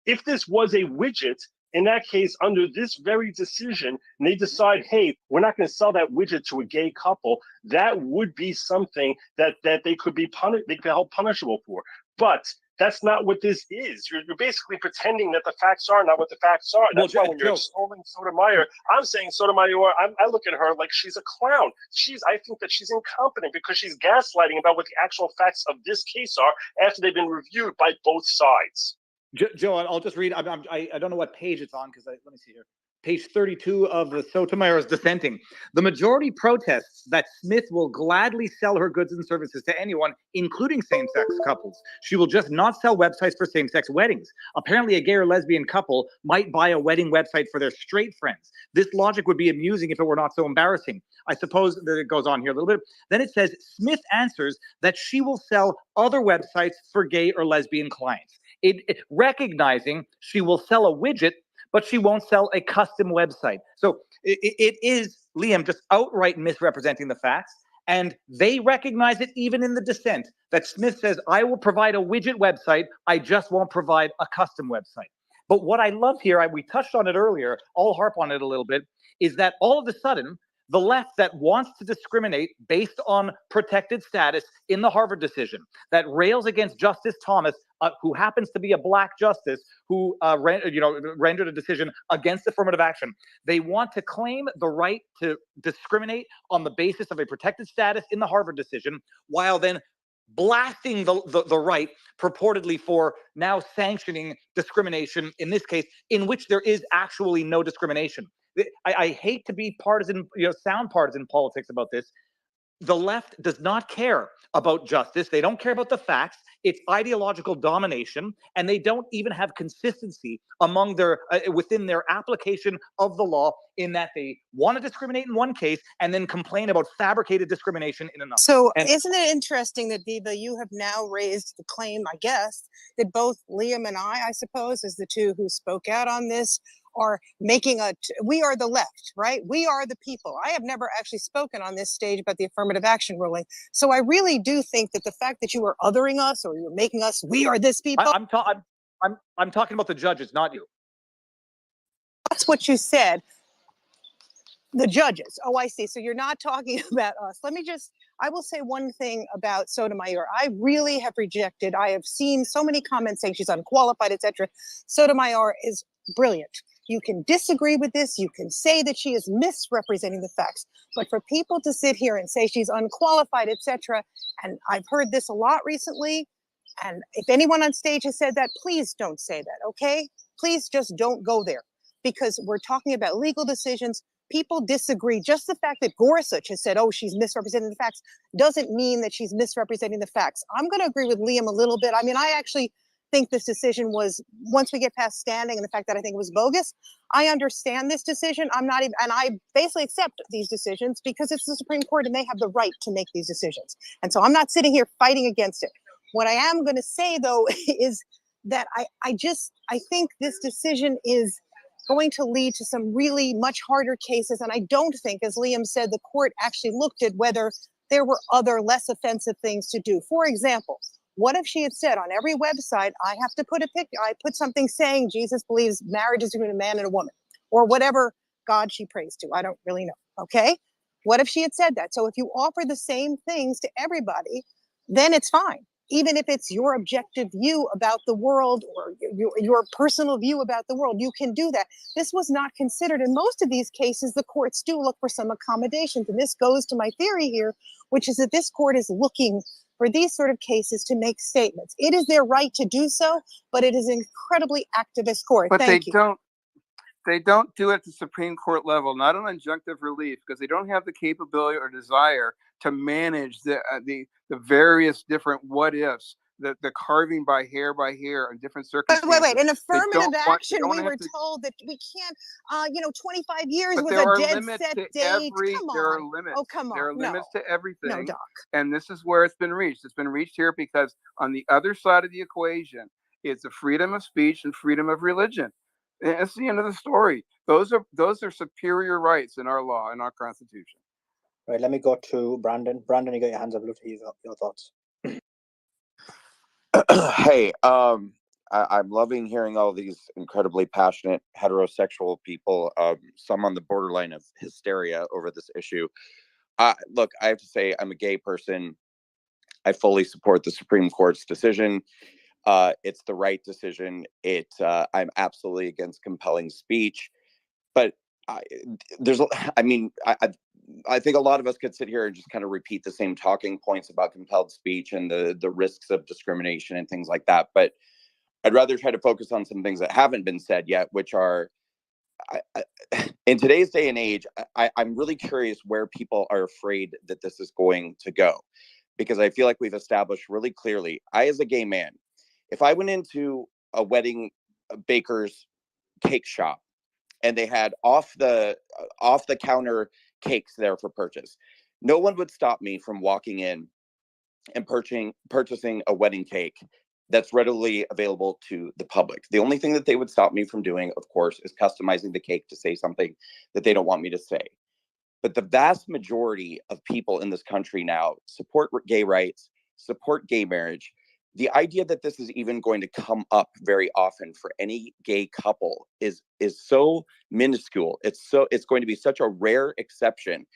S2: If this was a widget, in that case, under this very decision, and they decide, hey, we're not going to sell that widget to a gay couple, that would be something that they could be held punishable for. But That's not what this is. You're basically pretending that the facts are not what the facts are. That's why when you're extolling Sotomayor, I'm saying Sotomayor, I look at her like she's a clown. I think that she's incompetent because she's gaslighting about what the actual facts of this case are after they've been reviewed by both sides.
S5: Joe, I'll just read. I don't know what page it's on because let me see here. Page 32 of the Sotomayor's dissenting. The majority protests that Smith will gladly sell her goods and services to anyone, including same-sex couples. She will just not sell websites for same-sex weddings. Apparently, a gay or lesbian couple might buy a wedding website for their straight friends. This logic would be amusing if it were not so embarrassing. I suppose that it goes on here a little bit. Then it says, Smith answers that she will sell other websites for gay or lesbian clients. Recognizing she will sell a widget, but she won't sell a custom website. So it is, Liam, just outright misrepresenting the facts. And they recognize it even in the dissent that Smith says, I will provide a widget website, I just won't provide a custom website. But what I love here, we touched on it earlier, I'll harp on it a little bit, is that all of a sudden, the left that wants to discriminate based on protected status in the Harvard decision, that rails against Justice Thomas, who happens to be a black justice who rendered a decision against affirmative action. They want to claim the right to discriminate on the basis of a protected status in the Harvard decision, while then blasting the right purportedly for now sanctioning discrimination, in this case, in which there is actually no discrimination. I hate to be partisan, sound partisan politics about this. The left does not care about justice. They don't care about the facts. It's ideological domination, and they don't even have consistency among their within their application of the law, in that they want to discriminate in one case and then complain about fabricated discrimination in another.
S16: So isn't it interesting that, Viva, you have now raised the claim, I guess, that both Liam and I suppose, as the two who spoke out on this, are making we are the left, right? We are the people. I have never actually spoken on this stage about the affirmative action ruling. So I really do think that the fact that you are othering us, or you're making us, we are this people.
S5: I'm talking about the judges, not you.
S16: That's what you said. The judges. Oh, I see. So you're not talking about us. I will say one thing about Sotomayor. I really have rejected. I have seen so many comments saying she's unqualified, etc. Sotomayor is brilliant. You can disagree with this. You can say that she is misrepresenting the facts. But for people to sit here and say she's unqualified, etc., and I've heard this a lot recently, and if anyone on stage has said that, please don't say that, okay? Please just don't go there, because we're talking about legal decisions. People disagree. Just the fact that Gorsuch has said, oh, she's misrepresenting the facts, doesn't mean that she's misrepresenting the facts. I'm going to agree with Liam a little bit. I mean, I actually think this decision was, once we get past standing and the fact that I think it was bogus, I understand this decision. And I basically accept these decisions because it's the Supreme Court and they have the right to make these decisions. And so I'm not sitting here fighting against it. What I am going to say, though, is that I think this decision is going to lead to some really much harder cases. And I don't think, as Liam said, the court actually looked at whether there were other less offensive things to do. For example, what if she had said on every website, I have to put a picture, I put something saying Jesus believes marriage is between a man and a woman, or whatever God she prays to. I don't really know. Okay. What if she had said that? So if you offer the same things to everybody, then it's fine. Even if it's your objective view about the world or your personal view about the world, you can do that. This was not considered. In most of these cases, the courts do look for some accommodations. And this goes to my theory here, which is that this court is looking for these sort of cases to make statements. It is their right to do so, but it is an incredibly activist court.
S4: But
S16: Thank you.
S4: They don't do it at the Supreme Court level, not on injunctive relief, because they don't have the capability or desire to manage the various different what ifs, the carving by hair and different circumstances.
S16: Wait. In affirmative action, we were told that we can't, 25 years was a dead set date. Come on.
S4: There are limits.
S16: Oh, come on.
S4: There are limits to everything.
S16: No, Doc.
S4: And this is where it's been reached. It's been reached here because on the other side of the equation, it's the freedom of speech and freedom of religion. That's the end of the story. Those are superior rights in our law, in our Constitution.
S18: Right, let me go to Brandon. Brandon, you got your hands up. Love to hear your thoughts.
S19: Hey, I'm loving hearing all these incredibly passionate heterosexual people, some on the borderline of hysteria over this issue. Look, I have to say, I'm a gay person. I fully support the Supreme Court's decision. It's the right decision. I'm absolutely against compelling speech, but I, I think a lot of us could sit here and just kind of repeat the same talking points about compelled speech and the risks of discrimination and things like that. But I'd rather try to focus on some things that haven't been said yet, which are, in today's day and age, I'm really curious where people are afraid that this is going to go, because I feel like we've established really clearly, I, as a gay man, if I went into a wedding baker's cake shop and they had off the counter cakes there for purchase, no one would stop me from walking in and purchasing a wedding cake that's readily available to the public. The only thing that they would stop me from doing, of course, is customizing the cake to say something that they don't want me to say. But the vast majority of people in this country now support gay rights, support gay marriage. The idea that this is even going to come up very often for any gay couple is so minuscule. It's going to be such a rare exception.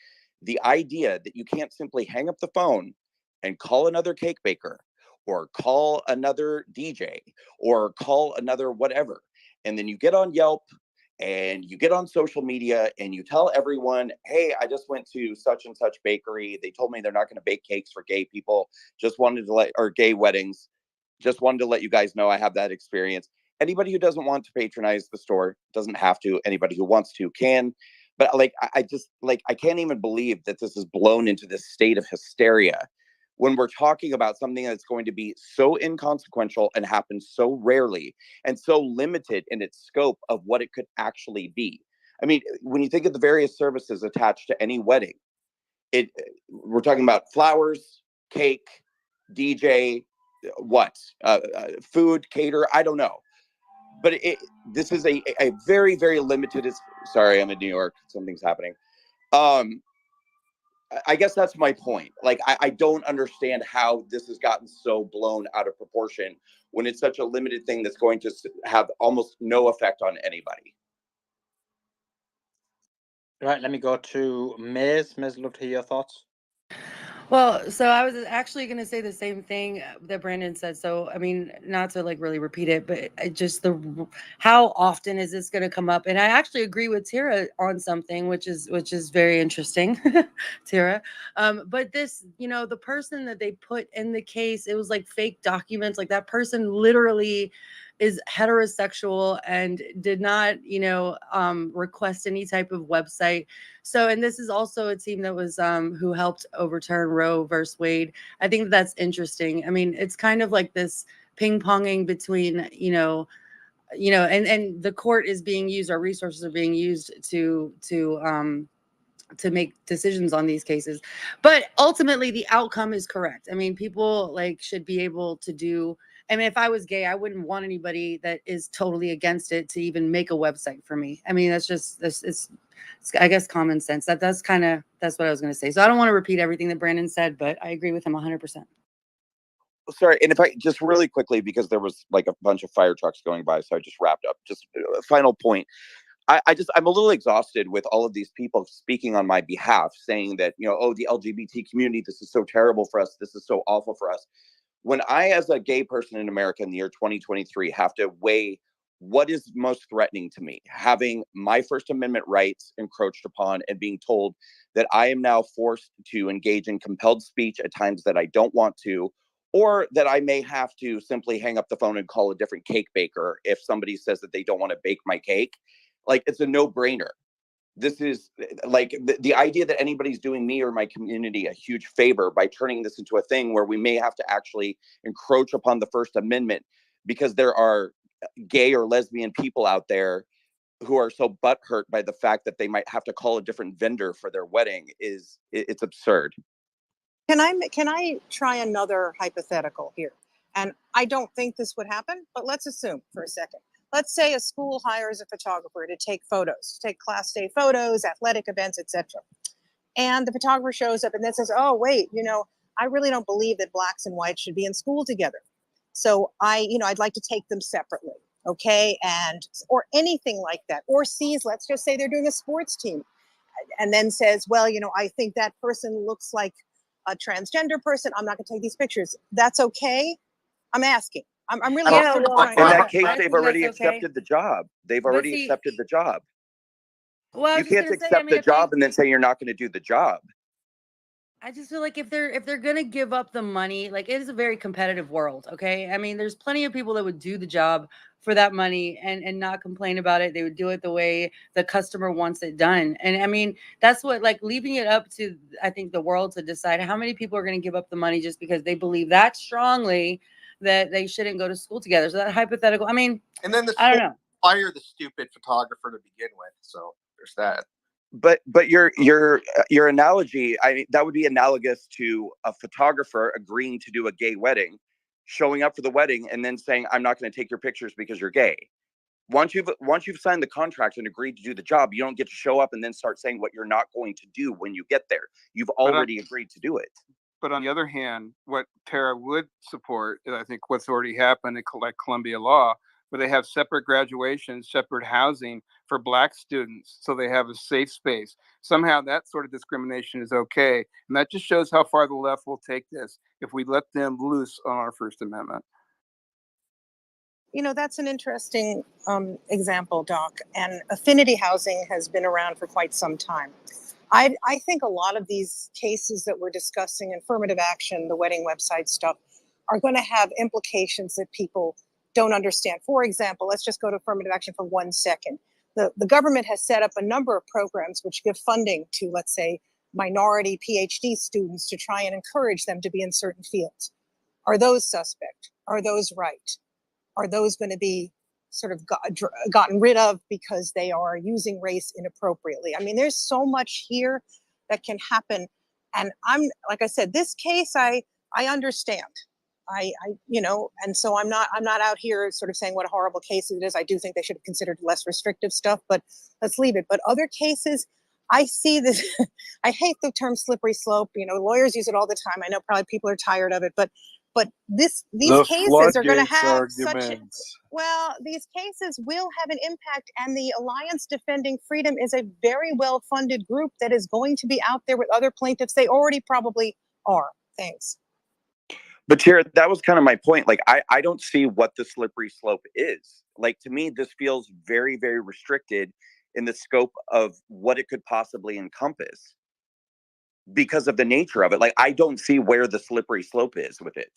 S19: The idea that you can't simply hang up the phone and call another cake baker or call another DJ or call another whatever, and then you get on Yelp and you get on social media and you tell everyone, hey, I just went to such and such bakery. They told me they're not going to bake cakes for gay people. Or gay weddings. Just wanted to let you guys know I have that experience. Anybody who doesn't want to patronize the store doesn't have to. Anybody who wants to can. But I can't even believe that this is blown into this state of hysteria when we're talking about something that's going to be so inconsequential and happen so rarely and so limited in its scope of what it could actually be. I mean, when you think of the various services attached to any wedding, we're talking about flowers, cake, DJ, food, cater, I don't know. But this is a very, very limited, sorry, I'm in New York, something's happening. I guess that's my point. Like, I don't understand how this has gotten so blown out of proportion when it's such a limited thing that's going to have almost no effect on anybody.
S18: Right, let me go to Miz. Miz, love to hear your thoughts.
S20: Well, so I was actually going to say the same thing that Brandon said. So, I mean, not to like really repeat it, but just how often is this going to come up? And I actually agree with Tara on something, which is very interesting, Tara. But this, the person that they put in the case, it was like fake documents. Like that person literally is heterosexual and did not, request any type of website. So, and this is also a team that was who helped overturn Roe versus Wade. I think that's interesting. I mean, it's kind of like this ping ponging between, and the court is being used, our resources are being used to make decisions on these cases. But ultimately the outcome is correct. I mean, people should be able to do. I mean, if I was gay, I wouldn't want anybody that is totally against it to even make a website for me. I mean, it's I guess common sense. That's what I was going to say. So I don't want to repeat everything that Brandon said, but I agree with him 100%.
S19: Sorry, and if I just really quickly, because there was like a bunch of fire trucks going by, so I just wrapped up. Just a final point. I'm a little exhausted with all of these people speaking on my behalf, saying that, oh, the LGBT community, this is so terrible for us. This is so awful for us. When I, as a gay person in America in the year 2023, have to weigh what is most threatening to me, having my First Amendment rights encroached upon and being told that I am now forced to engage in compelled speech at times that I don't want to, or that I may have to simply hang up the phone and call a different cake baker if somebody says that they don't want to bake my cake. Like, it's a no-brainer. This is like the idea that anybody's doing me or my community a huge favor by turning this into a thing where we may have to actually encroach upon the First Amendment because there are gay or lesbian people out there who are so butthurt by the fact that they might have to call a different vendor for their wedding it's absurd.
S16: Can I try another hypothetical here? And I don't think this would happen, but let's assume for a second. Let's say a school hires a photographer to take photos, take class day photos, athletic events, etc. And the photographer shows up and then says, oh, wait, I really don't believe that blacks and whites should be in school together. So I'd like to take them separately. Okay. Or anything like that. Or sees, let's just say they're doing a sports team and then says, well, I think that person looks like a transgender person. I'm not going to take these pictures. That's okay. I'm asking. I'm really
S20: Yeah,
S16: sort of
S20: well,
S16: trying
S19: In
S16: to.
S19: that case,
S20: I
S19: they've
S20: think
S19: already
S20: that's okay.
S19: accepted the job. They've
S20: But
S19: already
S20: see,
S19: accepted the job.
S20: well, I
S19: You
S20: was just
S19: can't
S20: gonna say, I
S19: accept
S20: mean,
S19: the
S20: if they,
S19: job and then say you're not going to do the job.
S20: I just feel like if they're gonna give up the money, like it is a very competitive world. Okay, I mean, there's plenty of people that would do the job for that money and not complain about it. They would do it the way the customer wants it done. And I mean, that's what, like, leaving it up to, I think, the world to decide how many people are going to give up the money just because they believe that strongly that they shouldn't go to school together. So that hypothetical, I mean,
S15: And then the
S20: I don't
S15: school
S20: know.
S15: fire the stupid photographer to begin with. So there's that.
S19: But your analogy, I mean, that would be analogous to a photographer agreeing to do a gay wedding, showing up for the wedding, and then saying, "I'm not going to take your pictures because you're gay." Once you've signed the contract and agreed to do the job, you don't get to show up and then start saying what you're not going to do when you get there. You've
S4: But
S19: already agreed to do it.
S4: But on the other hand, what Tara would support is, I think, what's already happened in like Columbia Law, where they have separate graduations, separate housing for Black students, so they have a safe space. Somehow that sort of discrimination is okay. And that just shows how far the left will take this if we let them loose on our First Amendment.
S16: You know, that's an interesting example, Doc. And affinity housing has been around for quite some time. I think a lot of these cases that we're discussing, affirmative action, the wedding website stuff, are going to have implications that people don't understand. For example, let's just go to affirmative action for 1 second. The government has set up a number of programs which give funding to, let's say, minority PhD students to try and encourage them to be in certain fields. Are those suspect? Are those right? Are those going to be sort of gotten rid of because they are using race inappropriately? I mean, there's so much here that can happen. And I'm, like I said, this case, I understand. I, you know, and so I'm not out here sort of saying what a horrible case it is. I do think they should have considered less restrictive stuff, but let's leave it. But other cases, I see this, I hate the term slippery slope. You know, lawyers use it all the time. I know probably people are tired of it, but these
S17: The
S16: cases are going to
S17: floodgates
S16: have such
S17: arguments.
S16: well, these cases will have an impact, and the Alliance Defending Freedom is a very well-funded group that is going to be out there with other plaintiffs. They already probably are. Thanks.
S19: But Tara, that was kind of my point. Like, I don't see what the slippery slope is. Like, to me, this feels very, very restricted in the scope of what it could possibly encompass because of the nature of it. Like, I don't see where the slippery slope is with it.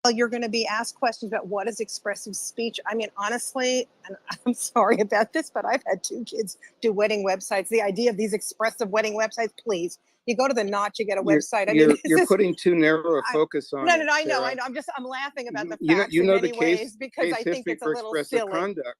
S16: Well, you're going to be asked questions about what is expressive speech. I mean, honestly, and I'm sorry about this, but I've had 2 kids do wedding websites. The idea of these expressive wedding websites, please. You go to the Notch, you get a website. I mean,
S4: You're putting too narrow a focus on
S16: no,
S4: it.
S16: I know.
S4: Tara.
S16: I'm laughing about the
S4: You know,
S16: facts
S4: you
S16: in
S4: know
S16: many
S4: the case
S16: ways because I think
S4: history
S16: it's a
S4: for
S16: little
S4: expressive
S16: silly.
S4: conduct.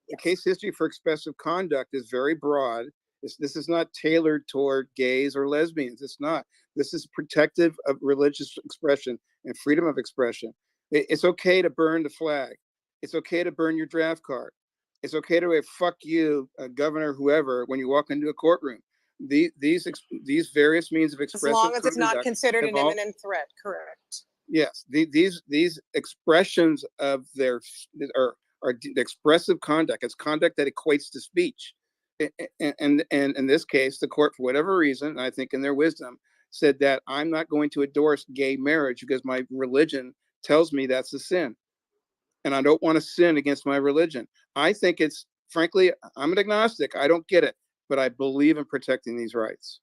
S4: The case history for expressive conduct is very broad. This is not tailored toward gays or lesbians. It's not. This is protective of religious expression and freedom of expression. It's okay to burn the flag. It's okay to burn your draft card. It's okay to say "fuck you, governor," whoever, when you walk into a courtroom. These various means of
S16: As
S4: expressive
S16: long as it's not
S4: conduct
S16: considered
S4: have
S16: an
S4: all,
S16: imminent threat, correct.
S4: yes, these expressions of their are expressive conduct. It's conduct that equates to speech. And in this case, the court, for whatever reason, I think in their wisdom, said that I'm not going to endorse gay marriage because my religion tells me that's a sin. And I don't want to sin against my religion. I think it's, frankly, I'm an agnostic. I don't get it, but I believe in protecting these rights.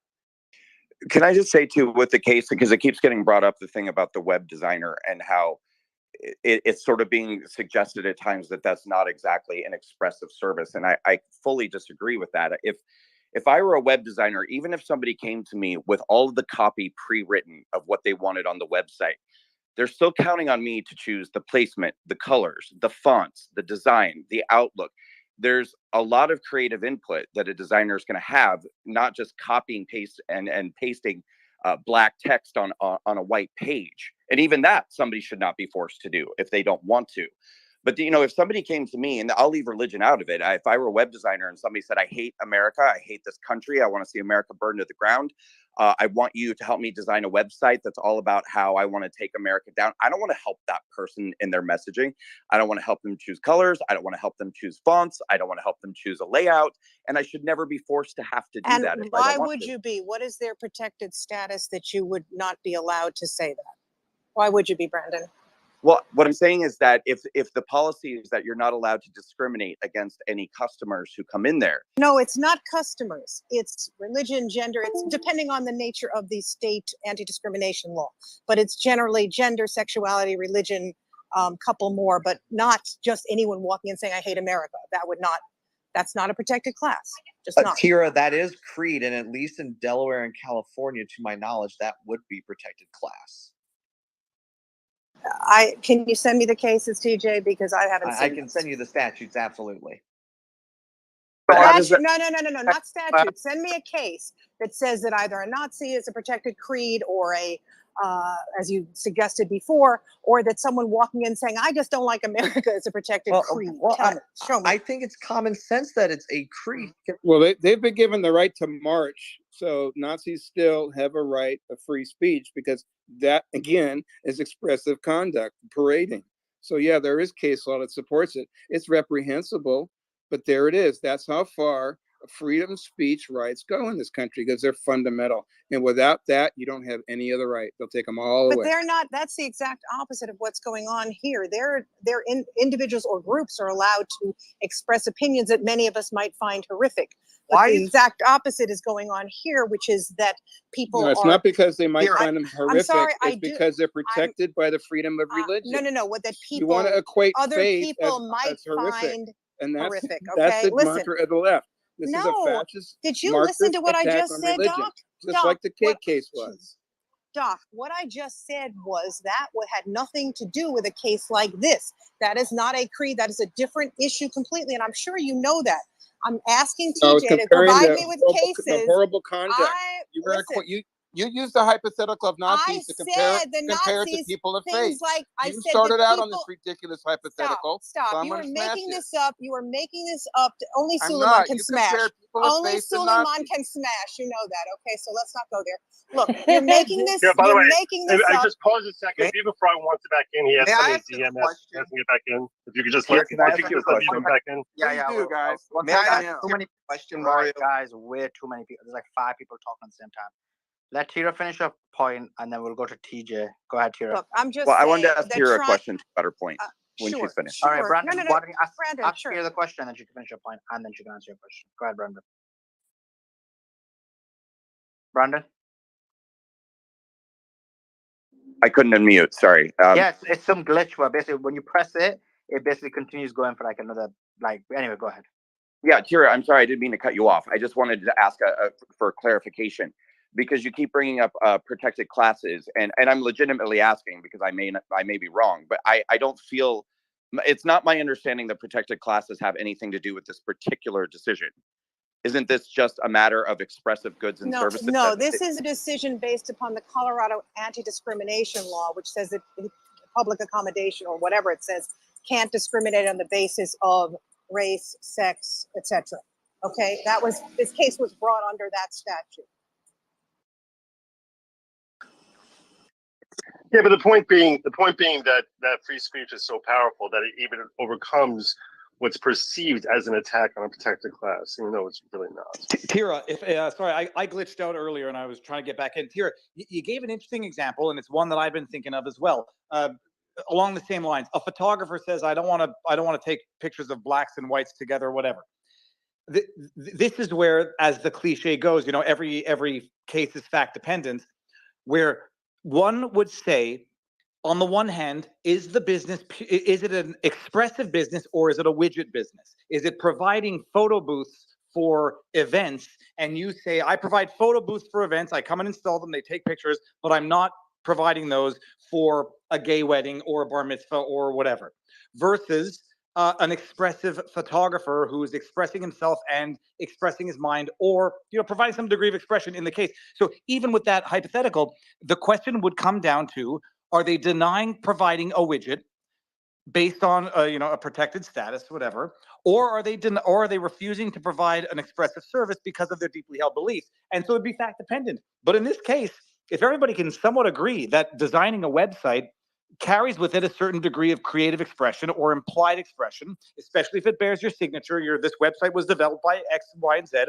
S19: Can I just say too, with the case, because it keeps getting brought up, the thing about the web designer and how it's sort of being suggested at times that that's not exactly an expressive service. And I fully disagree with that. If I were a web designer, even if somebody came to me with all of the copy pre-written of what they wanted on the website, they're still counting on me to choose the placement, the colors, the fonts, the design, the outlook. There's a lot of creative input that a designer is going to have, not just copying, paste, and pasting black text on a white page. And even that, somebody should not be forced to do if they don't want to. But, you know, if somebody came to me, and I'll leave religion out of it, if I were a web designer and somebody said, I hate America, I hate this country, I want to see America burn to the ground, I want you to help me design a website that's all about how I want to take America down. I don't want to help that person in their messaging. I don't want to help them choose colors. I don't want to help them choose fonts. I don't want to help them choose a layout. And I should never be forced to have to do
S16: And
S19: that. If
S16: why
S19: I don't want
S16: would
S19: to.
S16: you be? What is their protected status that you would not be allowed to say that? Why would you be, Brandon?
S19: Well, what I'm saying is that if the policy is that you're not allowed to discriminate against any customers who come in there.
S16: No, it's not customers. It's religion, gender. It's depending on the nature of the state anti-discrimination law. But it's generally gender, sexuality, religion, couple more, but not just anyone walking and saying, I hate America. That's not a protected class. Just not.
S12: Tira, that is creed, and at least in Delaware and California, to my knowledge, that would be protected class.
S16: Can you send me the cases, TJ? Because I haven't seen
S12: I can send you the statutes, absolutely.
S16: Statute, no, not statute. Send me a case that says that either a Nazi is a protected creed or as you suggested before, or that someone walking in saying, I just don't like America is a protected creed. Show me.
S12: I think it's common sense that it's a creed.
S14: Well, they've been given the right to march. So Nazis still have a right of free speech because that, again, is expressive conduct, parading. So, yeah, there is case law that supports it. It's reprehensible, but there it is. That's how far freedom of speech rights go in this country because they're fundamental. And without that, you don't have any other right. They'll take them all away.
S16: But they're not. That's the exact opposite of what's going on here. Individuals or groups are allowed to express opinions that many of us might find horrific. But the exact opposite is going on here, which is that people
S14: it's not because they might find them horrific.
S16: I'm sorry,
S14: it's because they're protected by the freedom of religion.
S16: No. What that people,
S14: you want to equate
S16: other
S14: faith
S16: people might
S14: as horrific,
S16: find
S14: and that's
S16: horrific. Okay,
S14: that's the
S16: listen.
S14: mantra of the left. This is a fascist.
S16: Did you
S14: Marxist
S16: listen to what I
S14: attack
S16: just
S14: on
S16: said,
S14: religion,
S16: Doc?
S14: just like the cake case was.
S16: Doc, what I just said was that had nothing to do with a case like this. That is not a creed. That is a different issue completely, and I'm sure you know that. I'm asking TJ to provide me with cases.
S14: The horrible conduct. You used the hypothetical of Nazis to compare it to people of faith.
S16: Like
S14: you started out on this ridiculous hypothetical.
S16: Stop.
S14: So
S16: You are making this up. You are making this up. Only
S14: I'm
S16: Suleiman
S14: not.
S16: can
S14: You
S16: smash.
S14: compare people of
S16: Only
S14: faith to
S16: Suleiman
S14: Nazis.
S16: can smash. You know that. Okay, so let's not go there. Look, you're making this.
S2: Yeah, by the way,
S16: I
S2: just pause a second. Even Fry wants it back in. He has something DMS. He has to get back in. If you could just let him back in.
S1: Yeah,
S14: Please do, guys.
S1: May I ask too many questions, right, guys? Way too many people. There's like 5 people talking at the same time. Let Tira finish her point, and then we'll go to TJ. Go ahead, Tira.
S16: Look, I'm just.
S19: Well, I wanted to ask Tira a question to better point when
S16: sure,
S19: she's finished.
S1: All right, Brandon.
S16: No.
S1: Why don't you ask
S16: Brandon,
S1: Tira the question, and then she can finish her point, and then she can answer your question. Go ahead, Brandon. Brandon.
S19: I couldn't unmute. Sorry.
S1: Yes, it's some glitch where basically when you press it, it basically continues going for like another Anyway, go ahead.
S19: Yeah, Tira, I'm sorry, I didn't mean to cut you off. I just wanted to ask for clarification because you keep bringing up protected classes, and I'm legitimately asking because I may be wrong, but I don't feel it's not my understanding that protected classes have anything to do with this particular decision. Isn't this just a matter of expressive goods and services?
S16: No, this is a decision based upon the Colorado anti-discrimination law, which says that public accommodation or whatever it says can't discriminate on the basis of race, sex, etc. Okay, this case was brought under that statute.
S2: Yeah, but the point being that free speech is so powerful that it even overcomes what's perceived as an attack on a protected class, even though it's really not.
S5: Tira, sorry, I glitched out earlier and I was trying to get back in. Tira, you gave an interesting example, and it's one that I've been thinking of as well. Along the same lines, a photographer says, "I don't want to take pictures of blacks and whites together, or whatever." This is where, as the cliche goes, every case is fact dependent. Where one would say, on the one hand, is it an expressive business or is it a widget business? Is it providing photo booths for events? And you say, I provide photo booths for events. I come and install them. They take pictures, but I'm not providing those for a gay wedding or a bar mitzvah or whatever. Versus an expressive photographer who is expressing himself and expressing his mind, or providing some degree of expression in the case. So even with that hypothetical, the question would come down to, are they denying providing a widget based on a protected status, whatever, or are they refusing to provide an expressive service because of their deeply held beliefs? And so it'd be fact dependent. But in this case, if everybody can somewhat agree that designing a website carries with it a certain degree of creative expression or implied expression, especially if it bears your signature, this website was developed by X, Y, and Z,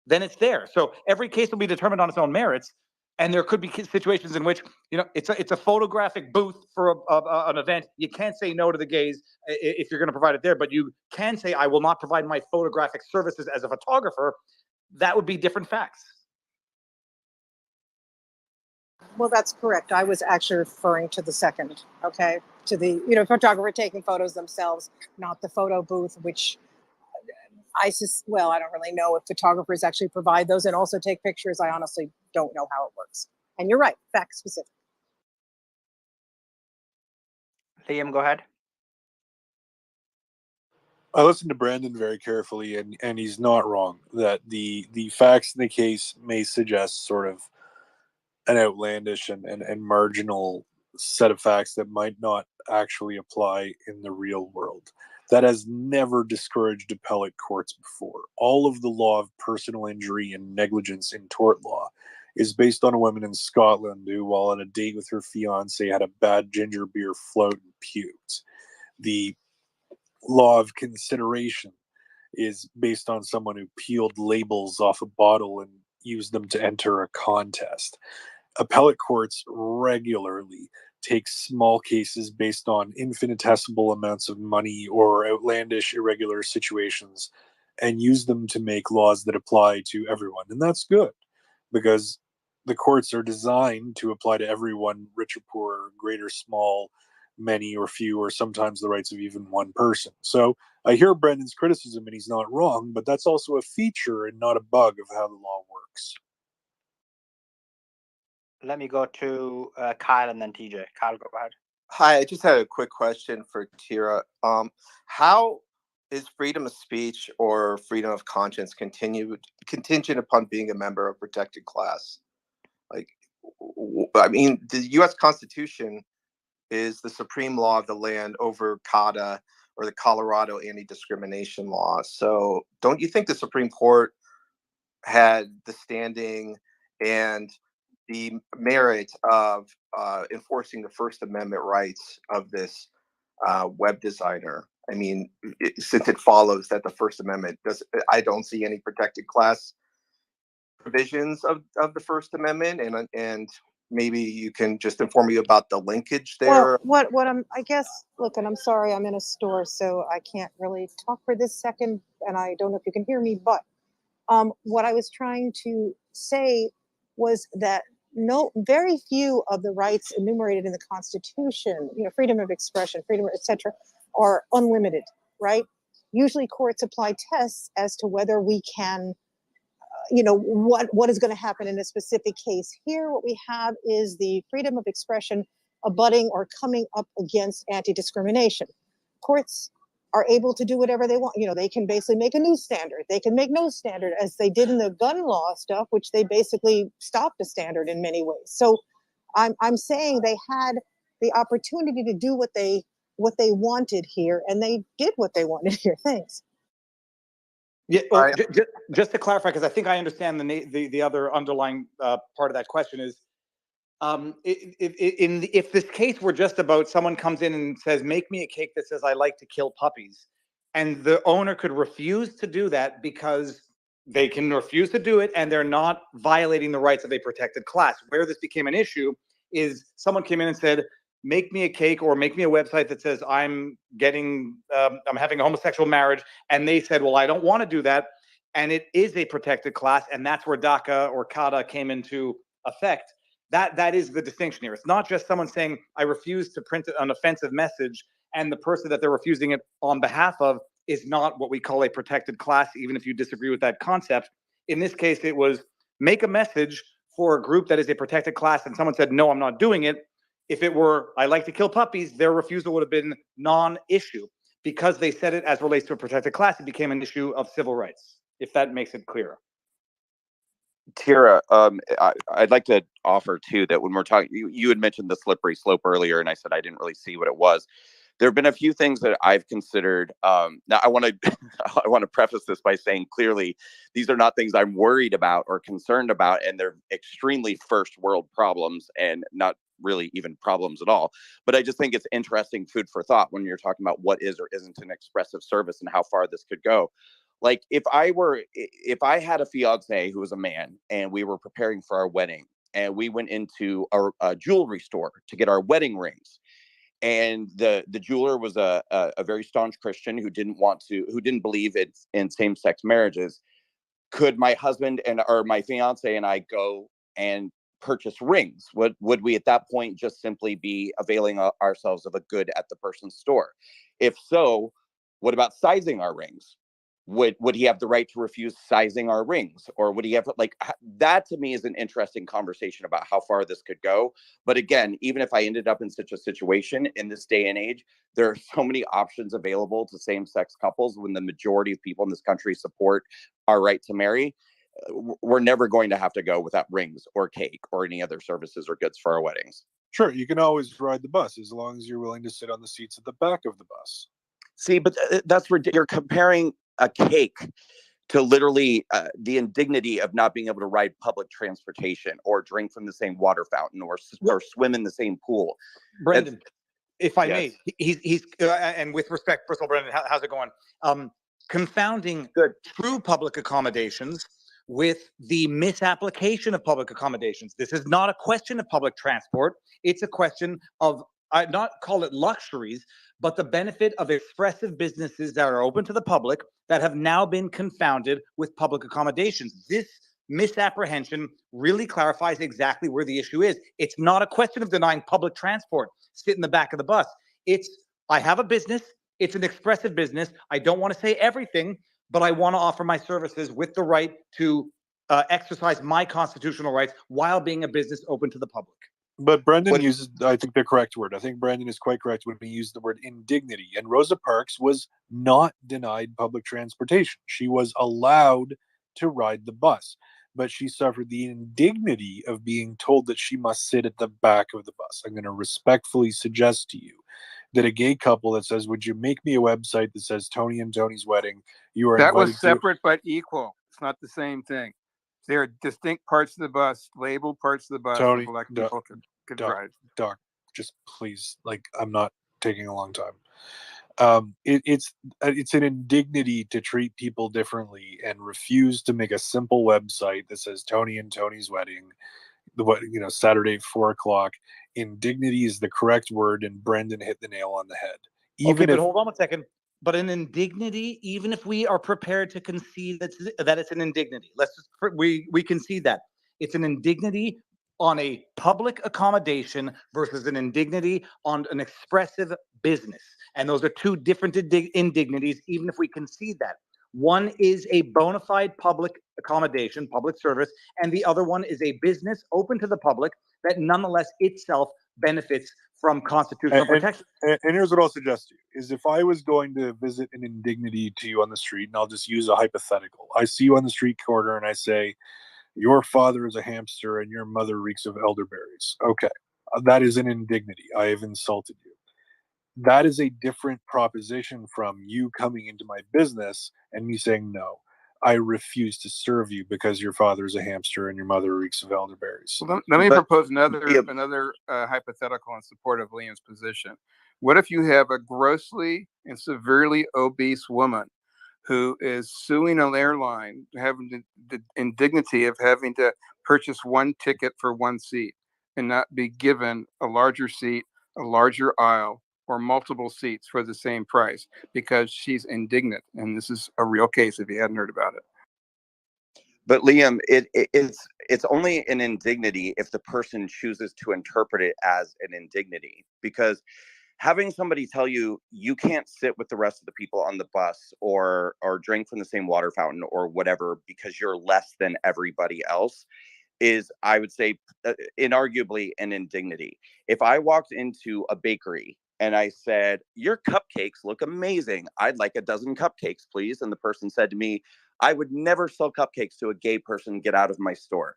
S5: then it's there. So every case will be determined on its own merits. And there could be situations in which, it's a photographic booth for an event. You can't say no to the gays if you're going to provide it there, but you can say, I will not provide my photographic services as a photographer. That would be different facts.
S16: Well, that's correct. I was actually referring to the second, okay? To the, photographer taking photos themselves, not the photo booth, which I don't really know if photographers actually provide those and also take pictures. I honestly don't know how it works. And you're right, fact specific.
S1: Liam, go ahead.
S17: I listened to Brandon very carefully, and he's not wrong that the facts in the case may suggest sort of an outlandish and marginal set of facts that might not actually apply in the real world. That has never discouraged appellate courts before. All of the law of personal injury and negligence in tort law is based on a woman in Scotland who, while on a date with her fiance, had a bad ginger beer float and puked. The law of consideration is based on someone who peeled labels off a bottle and used them to enter a contest. Appellate courts regularly take small cases based on infinitesimal amounts of money or outlandish, irregular situations and use them to make laws that apply to everyone. And that's good because the courts are designed to apply to everyone, rich or poor, great or small, many or few, or sometimes the rights of even one person. So I hear Brendan's criticism and he's not wrong, but that's also a feature and not a bug of how the law works.
S1: Let me go to Kyle and then TJ. Kyle, go ahead.
S21: Hi, I just had a quick question for Tira. How is freedom of speech or freedom of conscience contingent upon being a member of a protected class? Like, I mean, the U.S. Constitution is the supreme law of the land over CADA or the Colorado anti-discrimination law. So don't you think the Supreme Court had the standing and the merit of enforcing the First Amendment rights of this web designer? I mean, since it follows that the First Amendment I don't see any protected class provisions of the First Amendment, and maybe you can just inform me about the linkage there.
S16: Well, what I guess, look, and I'm sorry, I'm in a store, so I can't really talk for this second, and I don't know if you can hear me, but what I was trying to say was that very few of the rights enumerated in the Constitution, freedom of expression, freedom, etc., are unlimited, right? Usually courts apply tests as to whether we can, what is going to happen in a specific case. Here, what we have is the freedom of expression abutting or coming up against anti-discrimination. Courts are able to do whatever they want. They can basically make a new standard. They can make no standard, as they did in the gun law stuff, which they basically stopped a standard in many ways. So I'm saying they had the opportunity to do what they wanted here, and they did what they wanted here. Thanks.
S5: Yeah, just to clarify, because I think I understand the other underlying part of that question is, if this case were just about someone comes in and says, make me a cake that says I like to kill puppies, and the owner could refuse to do that because they can refuse to do it and they're not violating the rights of a protected class. Where this became an issue is someone came in and said, make me a cake or make me a website that says I'm having a homosexual marriage, and they said, well, I don't want to do that, and it is a protected class, and that's where DACA or CADA came into effect. That is the distinction here. It's not just someone saying, I refuse to print an offensive message, and the person that they're refusing it on behalf of is not what we call a protected class, even if you disagree with that concept. In this case, it was make a message for a group that is a protected class, and someone said, no, I'm not doing it. If it were, I like to kill puppies, their refusal would have been non-issue. Because they said it as relates to a protected class, it became an issue of civil rights, if that makes it clearer.
S19: Tira, I'd like to offer too that when we're talking, you had mentioned the slippery slope earlier, and I said I didn't really see what it was. There have been a few things that I've considered. Now, I want to preface this by saying clearly, these are not things I'm worried about or concerned about, and they're extremely first world problems and not really even problems at all. But I just think it's interesting food for thought when you're talking about what is or isn't an expressive service and how far this could go. Like if I had a fiance who was a man and we were preparing for our wedding and we went into a jewelry store to get our wedding rings. And the jeweler was a very staunch Christian who didn't believe in same-sex marriages. Could my husband or my fiance and I go and purchase rings? Would we at that point just simply be availing ourselves of a good at the person's store? If so, what about sizing our rings? Would he have the right to refuse sizing our rings? Or would he have, like, that to me is an interesting conversation about how far this could go. But again, even if I ended up in such a situation in this day and age, there are so many options available to same-sex couples when the majority of people in this country support our right to marry. We're never going to have to go without rings or cake or any other services or goods for our weddings.
S17: Sure, you can always ride the bus as long as you're willing to sit on the seats at the back of the bus.
S19: See, but that's ridiculous. You're comparing a cake to literally the indignity of not being able to ride public transportation or drink from the same water fountain or swim in the same pool.
S5: Brendan, if I
S19: Yes.
S5: may, he's and with respect, first of all, Brendan, how's it going? Confounding true public accommodations with the misapplication of public accommodations. This is not a question of public transport. It's a question of, I not call it luxuries, but the benefit of expressive businesses that are open to the public that have now been confounded with public accommodations. This misapprehension really clarifies exactly where the issue is. It's not a question of denying public transport, sit in the back of the bus. It's, I have a business, it's an expressive business. I don't want to say everything, but I want to offer my services with the right to exercise my constitutional rights while being a business open to the public.
S17: But Brendan uses, I think, the correct word. I think Brendan is quite correct when he used the word indignity. And Rosa Parks was not denied public transportation. She was allowed to ride the bus, but she suffered the indignity of being told that she must sit at the back of the bus. I'm going to respectfully suggest to you that a gay couple that says, would you make me a website that says Tony and Tony's wedding? You are
S14: That
S17: invited
S14: was separate but equal. It's not the same thing. There are distinct parts of the bus, labeled parts of the bus
S17: Tony,
S14: that black people could ride.
S17: Doc, just please, like, I'm not taking a long time. It's an indignity to treat people differently and refuse to make a simple website that says Tony and Tony's wedding, Saturday at 4:00. Indignity is the correct word, and Brendan hit the nail on the head.
S5: Even but hold on a second. But an indignity, even if we are prepared to concede that it's an indignity, we concede that it's an indignity on a public accommodation versus an indignity on an expressive business. And those are two different indignities, even if we concede that. One is a bona fide public accommodation, public service, and the other one is a business open to the public that nonetheless itself benefits from constitutional protection.
S17: And here's what I'll suggest to you is if I was going to visit an indignity to you on the street, and I'll just use a hypothetical. I see you on the street corner and I say, your father is a hamster and your mother reeks of elderberries. Okay, that is an indignity. I have insulted you. That is a different proposition from you coming into my business and me saying, no, I refuse to serve you because your father is a hamster and your mother reeks of elderberries.
S14: Well, let me propose another hypothetical in support of Liam's position. What if you have a grossly and severely obese woman who is suing an airline, having the indignity of having to purchase one ticket for one seat and not be given a larger seat, a larger aisle, or multiple seats for the same price because she's indignant? And this is a real case if you hadn't heard about it.
S19: But Liam, it's only an indignity if the person chooses to interpret it as an indignity, because having somebody tell you you can't sit with the rest of the people on the bus or drink from the same water fountain or whatever because you're less than everybody else is, I would say, inarguably an indignity. If I walked into a bakery and I said, your cupcakes look amazing, I'd like a dozen cupcakes, please. And the person said to me, I would never sell cupcakes to a gay person, get out of my store.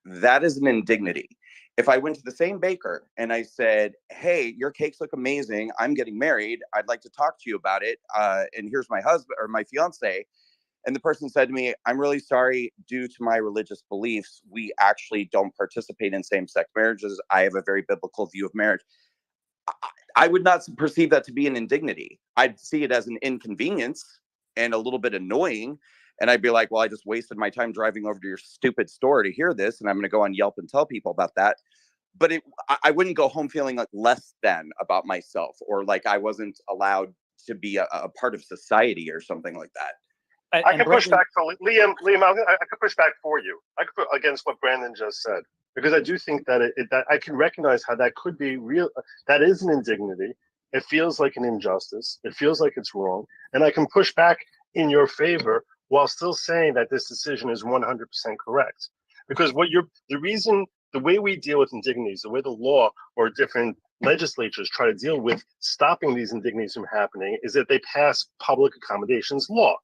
S19: That is an indignity. If I went to the same baker and I said, hey, your cakes look amazing, I'm getting married, I'd like to talk to you about it, and here's my husband or my fiance, and the person said to me, I'm really sorry, due to my religious beliefs, we actually don't participate in same-sex marriages. I have a very biblical view of marriage. I would not perceive that to be an indignity. I'd see it as an inconvenience and a little bit annoying And I'd be like, well, I just wasted my time driving over to your stupid store to hear this, and I'm going to go on Yelp and tell people about that. But I wouldn't go home feeling like less than about myself, or like I wasn't allowed to be a part of society or something like that.
S2: I can push back for Liam. I could push back for you. I could put against what Brandon just said, because I do think that that I can recognize how that could be real. That is an indignity. It feels like an injustice. It feels like it's wrong, and I can push back in your favor while still saying that this decision is 100% correct. Because the way we deal with indignities, the way the law or different legislatures try to deal with stopping these indignities from happening, is that they pass public accommodations law.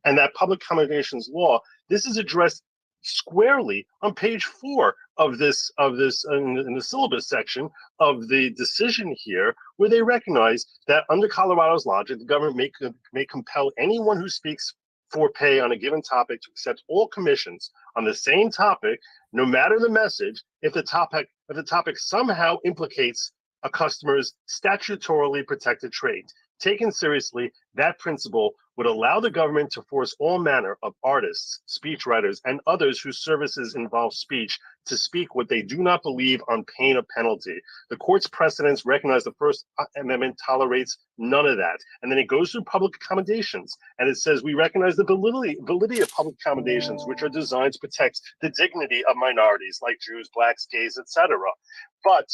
S2: And that public accommodations law, this is addressed squarely on page 4 of this in the syllabus section of the decision here, where they recognize that under Colorado's logic, the government may compel anyone who speaks for pay on a given topic to accept all commissions on the same topic, no matter the message, if the topic somehow implicates a customer's statutorily protected trade. Taken seriously, that principle would allow the government to force all manner of artists, speechwriters, and others whose services involve speech to speak what they do not believe on pain of penalty. The court's precedents recognize the First Amendment tolerates none of that. And then it goes through public accommodations, and it says we recognize the validity of public accommodations, which are designed to protect the dignity of minorities like Jews, blacks, gays, etc. But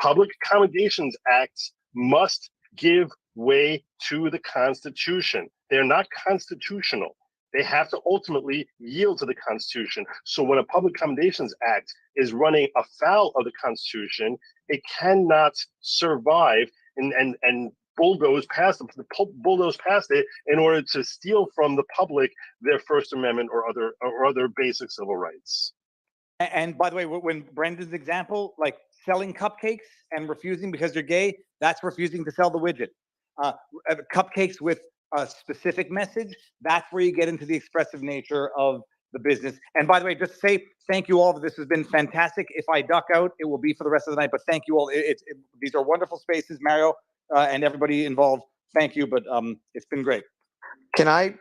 S2: public accommodations acts must give way to the Constitution. They're not constitutional. They have to ultimately yield to the Constitution. So when a Public Accommodations Act is running afoul of the Constitution, it cannot survive and bulldoze past it in order to steal from the public their First Amendment or other basic civil rights.
S5: And by the way, when Brendan's example, like selling cupcakes and refusing because you're gay, that's refusing to sell the widget. Cupcakes with a specific message, that's where you get into the expressive nature of the business. And by the way, just to say thank you all. This has been fantastic. If I duck out, it will be for the rest of the night, but thank you all. These are wonderful spaces, Mario, and everybody involved. Thank you, but it's been great.
S12: Can I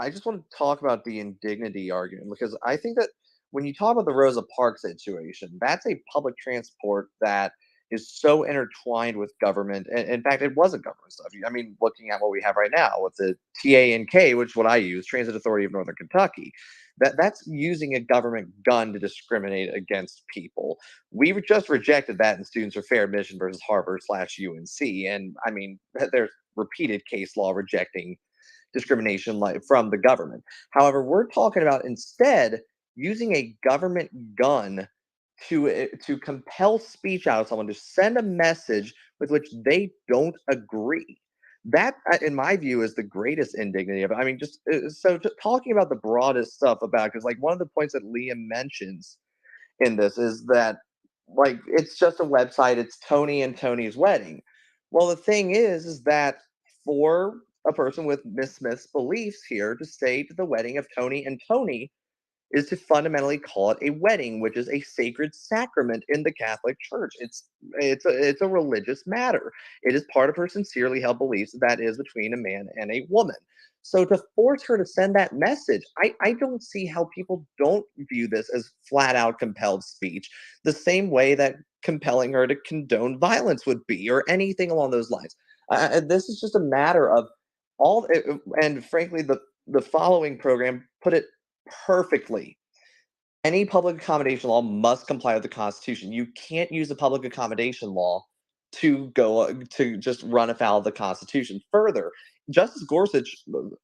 S12: just want to talk about the indignity argument, because I think that when you talk about the Rosa Parks situation, that's a public transport that is so intertwined with government. And in fact, it wasn't government stuff. I mean, looking at what we have right now with the TANK, which is what I use, Transit Authority of Northern Kentucky, that's using a government gun to discriminate against people. We just rejected that in Students for Fair Admission versus Harvard/UNC. And I mean, there's repeated case law rejecting discrimination from the government. However, we're talking about instead using a government gun to compel speech out of someone, to send a message with which they don't agree. That, in my view, is the greatest indignity of it. I mean, just talking about the broadest stuff about, because like one of the points that Liam mentions in this is that like it's just a website, it's Tony and Tony's wedding. Well, the thing is that for a person with Miss Smith's beliefs here to say to the wedding of Tony and Tony is to fundamentally call it a wedding, which is a sacred sacrament in the Catholic Church. It's a religious matter. It is part of her sincerely held beliefs that is between a man and a woman. So to force her to send that message, I don't see how people don't view this as flat out compelled speech, the same way that compelling her to condone violence would be, or anything along those lines. This is just a matter of and frankly, the following program put it perfectly. Any public accommodation law must comply with the Constitution. You can't use a public accommodation law to just run afoul of the Constitution. Further, Justice Gorsuch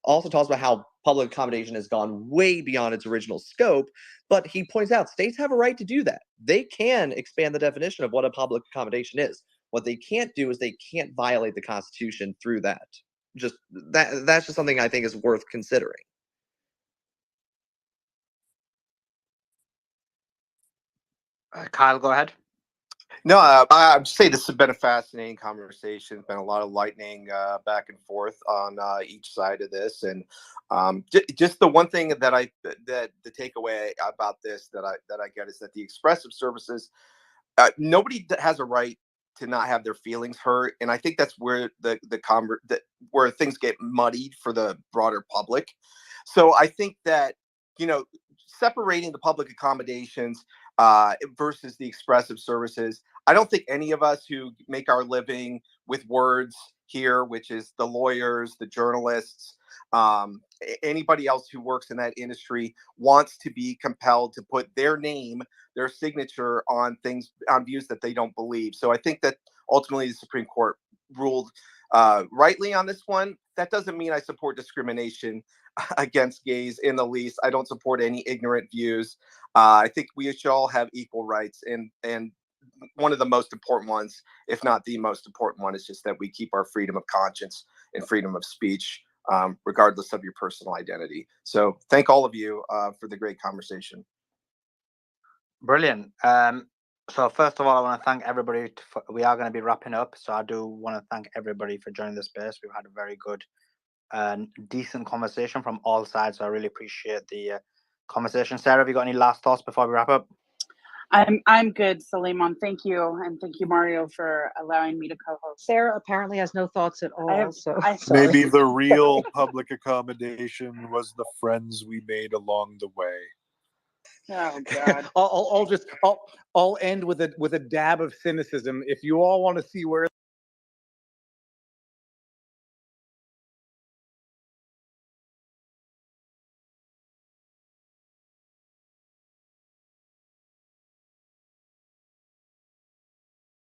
S12: also talks about how public accommodation has gone way beyond its original scope, but he points out states have a right to do that. They can expand the definition of what a public accommodation is. What they can't do is they can't violate the Constitution through that. That's just something I think is worth considering.
S7: Kyle, go ahead.
S21: No, I'd say this has been a fascinating conversation. It's been a lot of lightning back and forth on each side of this, and just the one thing that the takeaway about this that I get is that the expressive services, nobody has a right to not have their feelings hurt, and I think that's where where things get muddied for the broader public. So I think that, separating the public accommodations versus the expressive services, I don't think any of us who make our living with words here, which is the lawyers, the journalists, anybody else who works in that industry, wants to be compelled to put their name, their signature on things, on views that they don't believe. So I think that ultimately the Supreme Court ruled rightly on this one. That doesn't mean I support discrimination against gays in the least. I don't support any ignorant views. I think we should all have equal rights, and one of the most important ones, if not the most important one, is just that we keep our freedom of conscience and freedom of speech, regardless of your personal identity. So thank all of you for the great conversation.
S18: Brilliant. So first of all, I want to thank everybody. We are going to be wrapping up, so I do want to thank everybody for joining the space. We've had a very good and decent conversation from all sides, so I really appreciate the conversation. Sarah, have you got any last thoughts before we wrap up?
S10: I'm good, Suleiman. Thank you, and thank you, Mario, for allowing me to co-host.
S16: Sarah apparently has no thoughts at all.
S17: Maybe the real public accommodation was the friends we made along the way.
S10: Oh God!
S5: I'll end with a dab of cynicism. If you all want to see where